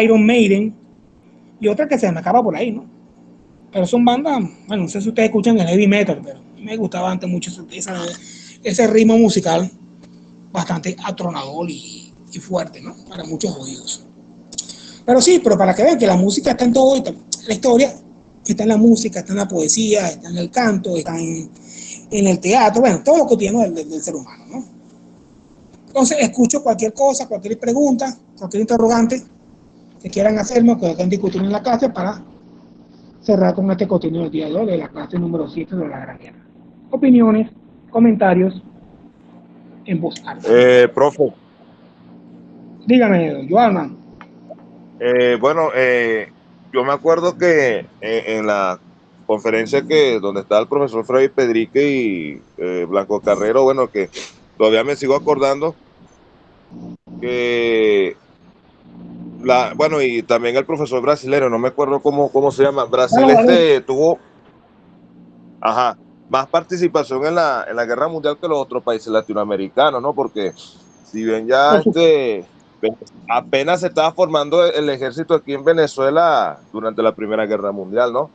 Iron Maiden, y otra que se me acaba por ahí, ¿no? Pero son bandas, bueno, no sé si ustedes escuchan el heavy metal, pero me gustaba antes mucho ese ritmo musical bastante atronador y fuerte, ¿no? Para muchos oídos. Pero sí, pero para que vean que la música está en todo, la historia está en la música, está en la poesía, está en el canto, está en el teatro, bueno, todo lo cotidiano del ser humano, ¿no? Entonces escucho cualquier cosa, cualquier pregunta, cualquier interrogante que quieran hacerme o que quieran discutir en la clase para cerrar con este contenido del día de hoy de la clase número 7 de la Gran Guerra. Opiniones, comentarios en voz alta. Profe. Dígame, Joana. Bueno, yo me acuerdo que en la conferencia donde está el profesor Freddy Pedrique y Blanco Carrero, bueno, que todavía me sigo acordando que bueno, y también el profesor brasilero, no me acuerdo cómo se llama, Brasil tuvo más participación en la guerra mundial que los otros países latinoamericanos, ¿no? Porque si bien ya apenas se estaba formando el ejército aquí en Venezuela durante la Primera Guerra Mundial, ¿no?